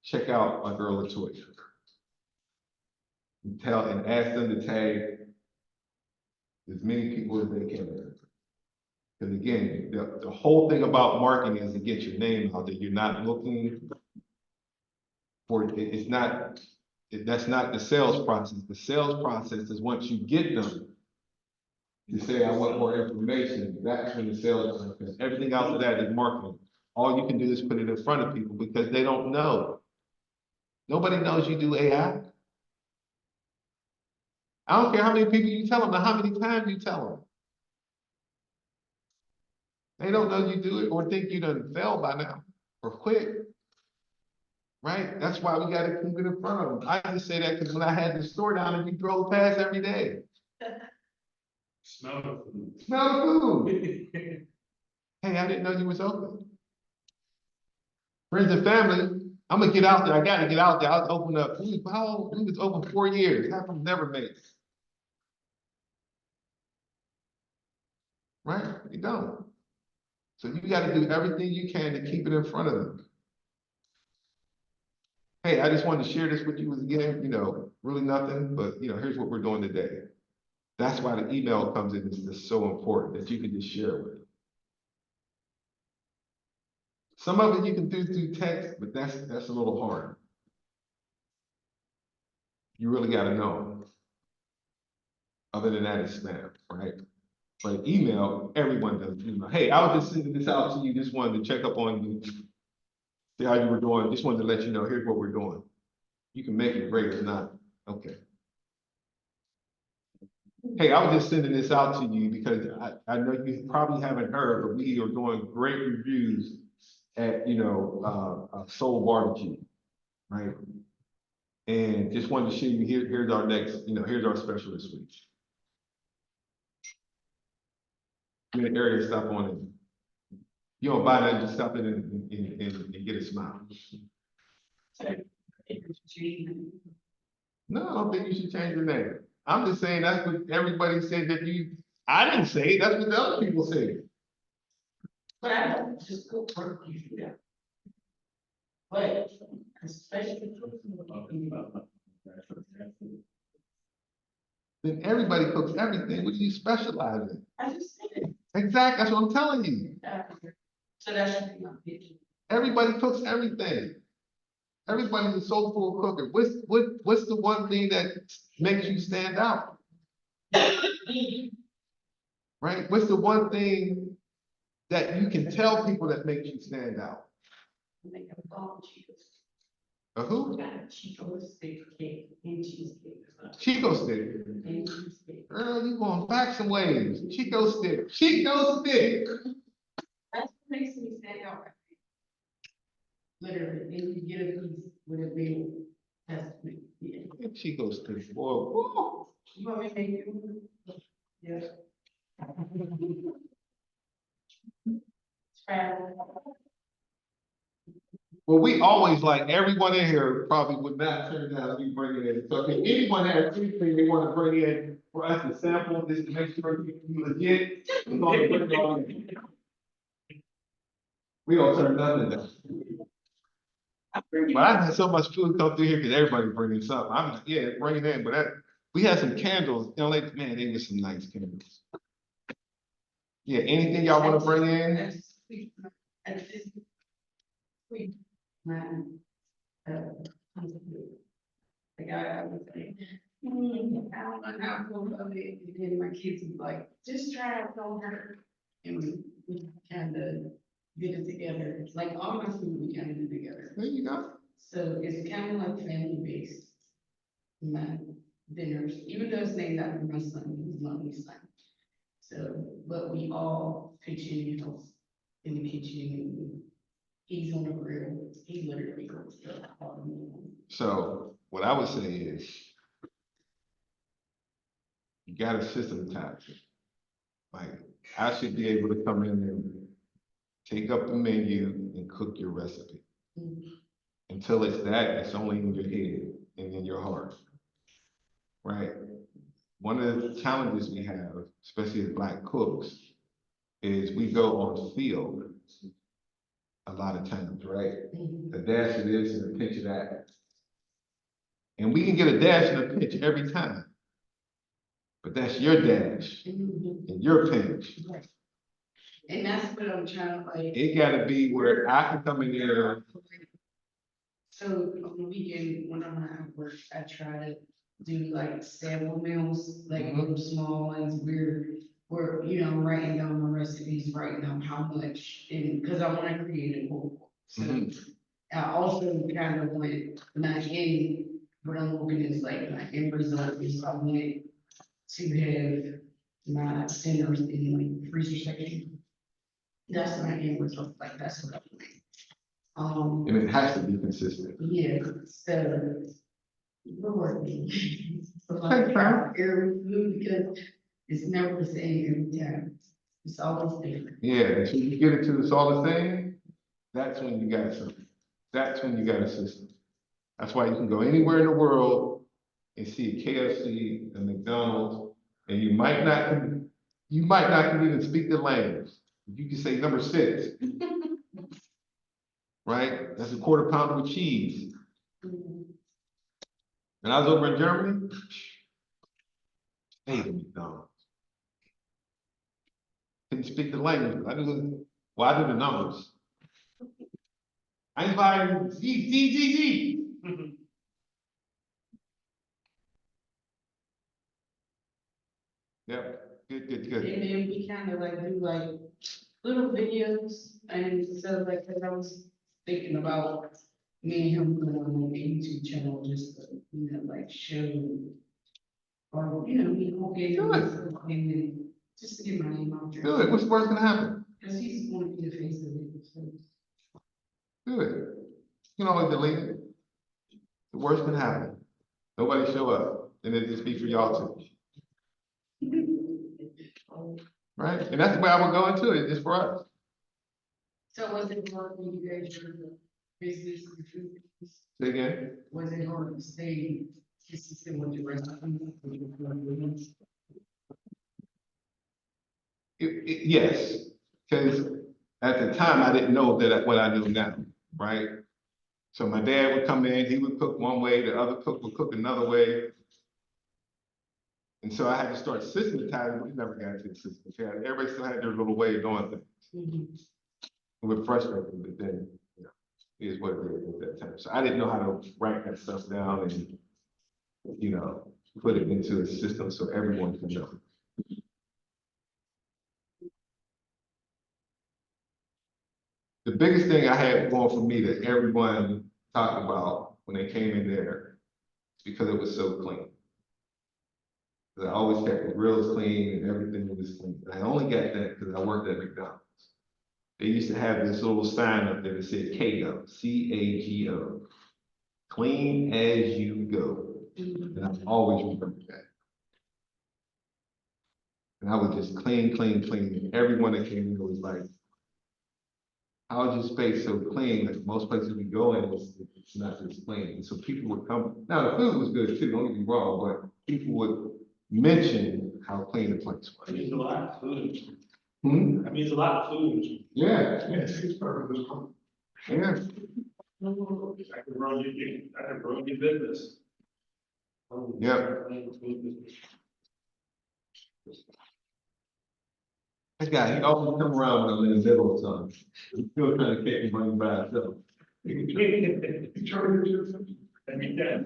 check out my girl Latoya. And ask them to tag as many people as they can. Because again, the whole thing about marketing is to get your name out there. You're not looking for that's not the sales process. The sales process is once you get them, you say, I want more information. That's when the sales process. Everything else of that is marketing. all you can do is put it in front of people because they don't know. Nobody knows you do AI. I don't care how many people you tell them, or how many times you tell them. They don't know you do it or think you done failed by now or quit. Right? That's why we gotta keep it in front of them. I just say that because when I had the store down and we drove past every day. Smell the food. Smell the food. Hey, I didn't know you was open. Friends and family, I'm gonna get out there. I gotta get out there. I was open up. We was open 4 years. How come never made it? Right? You don't. So you gotta do everything you can to keep it in front of them. Hey, I just wanted to share this with you again, really nothing, but here's what we're doing today. That's why the email comes in, is just so important that you can just share with them. Some of it you can do through text, but that's a little hard. You really gotta know. Other than that, it's spam, right? But email, everyone does email. Hey, I was just sending this out to you, just wanted to check up on you, see how you were doing, just wanted to let you know, here's what we're doing. You can make it great or not, okay. Hey, I was just sending this out to you because I know you probably haven't heard, but we are doing great reviews at, Soul Barbecue, right? And just wanted to show you, here's our next, here's our special this week. You're in the area, stop on it. You don't buy that, just stop it and get a smile. No, I don't think you should change your name. I'm just saying that's what everybody said that I didn't say it, that's what the other people said. But I don't just go work you do that. But especially. Then everybody cooks everything, what do you specialize in? I just said it. Exactly, that's what I'm telling you. So that should be my picture. Everybody cooks everything. Everybody's a soulful cooker. What's the one thing that makes you stand out? Right? What's the one thing that you can tell people that makes you stand out? Make a bomb Cheetos. A who? Got a Cheeto stick cake and cheesecake. Chico stick. And cheesecake. Girl, you going back some ways. Chico stick. Chico stick. That's what makes me stand out. Literally, and you get a piece with a real testament. Yeah. Chico stick, boy. Woo. You want me to make you? Yeah. Well, we always like, everyone in here probably would not turn down you bringing in. So if anyone has anything they want to bring in for us to sample, just to make sure you legit, we're gonna bring it all in. We don't turn nothing down. But I had so much food come through here because everybody bringing something. I'm like, yeah, bring it in. But we had some candles, man, they were some nice candles. Yeah, anything y'all want to bring in? Man. The guy I was saying, I don't know how to go about it, and then my kids was like, just try it, don't hurt. And we kind of did it together, it's like all my food we kind of do together. There you go. So it's kind of like family based. My dinners, even though it's named after my son, he's my only son. So, but we all pitch in the kitchen, and he's on the grill, he literally goes to all the meals. So what I would say is, you gotta systematize it. Like, I should be able to come in and take up the menu and cook your recipe. Until it's only in your head and in your heart. Right? One of the challenges we have, especially as Black cooks, is we go on field a lot of times, right? A dash of this and a pinch of that. And we can get a dash and a pinch every time. But that's your dash and your pinch. And that's what I'm trying to like. It gotta be where I can come in there. So on the weekend, when I'm not at work, I try to do like sample meals, like little small ones where, I'm writing down my recipes right now, how much, and, cause I wanna create a cookbook. So Mhm. I also kind of went, not in, what I'm looking is like my end result is I want to have my dinners in like freezer section. That's my end result, like that's what I want. And it has to be consistent. Yeah, so. We're working. So Thanks, like Pam. every food, because it's never the same every time. It's always different. Yeah, until you get it to the solid thing, that's when you got something. That's when you got a system. That's why you can go anywhere in the world and see a KFC, a McDonald's, and you might not can even speak the language. You can say number 6. Right? That's a quarter pounder with cheese. And I was over in Germany. Hey, McDonald's. Didn't speak the language, but I knew the numbers. I ain't buying Z. Yep, good. And then we kind of like do like little videos and so like, cause I was thinking about me and him going on like a YouTube channel, just to, you know, like show. Or, you know, me cooking and then just to get my name out there. Good, what's the worst gonna happen? Cause he's gonna be the face of it, so. Good. You can always delete it. The worst can happen. Nobody show up, and it just be for y'all too. Right? And that's the way I would go into it, just for us. So was it hard when you guys were the business and food? Say again? Was it hard to stay consistent with the rest of them? Yes, because at the time, I didn't know that what I know now, right? So my dad would come in, he would cook one way, the other cook would cook another way. And so I had to start systematizing, we never got into the system. Everybody still had their little way of doing things. It would frustrate me, but then, you know, it is what it is at that time. So I didn't know how to write that stuff down and, you know, put it into a system so everyone can know. The biggest thing I had going for me that everyone talked about when they came in there, because it was so clean. 'Cause I always kept the grills clean and everything was clean. And I only got that because I worked at McDonald's. They used to have this little sign up there that said CAGO, CAGO. Clean as you go. And I always remember that. And I would just clean. And everyone that came in was like, how is your space so clean? Like most places we go in, it's not this clean. And so people would come, now the food was good too, don't get me wrong, but people would mention how clean the place That means a lot of food. was. That means a lot of food. Yeah. It's perfect. Yeah. I can run your business. Yeah. That guy, he always come around when I'm in the middle of something. He's still trying to catch me running by himself. Every time.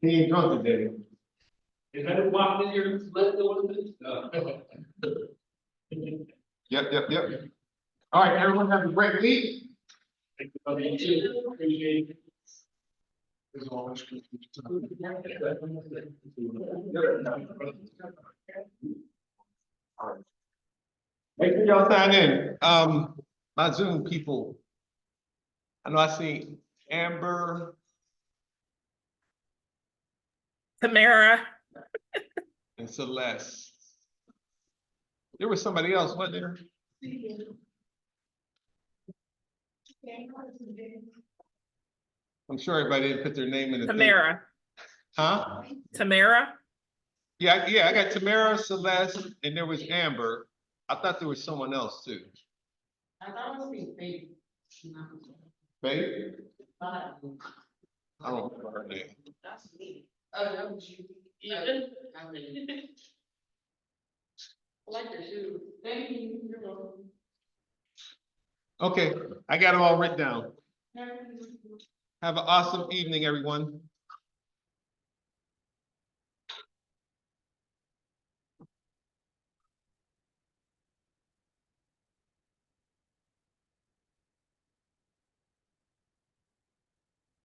He ain't drunk today. If I walk in here, let the one. Yep. All right, everyone have a great week. Appreciate it. There's always. Make sure y'all sign in. My Zoom people. I know I see Amber Tamara, and Celeste. There was somebody else, wasn't there? I'm sure everybody didn't put their name in the thing. Tamara, Huh? Tamara. Yeah, I got Tamara, Celeste, and there was Amber. I thought there was someone else too. I thought it was being fake. Faith? But I don't remember her name. that's me. Oh, that was you. Yeah. I like your shoes. Thank you. You're welcome. Okay, I got it all written down. Have an awesome evening, everyone.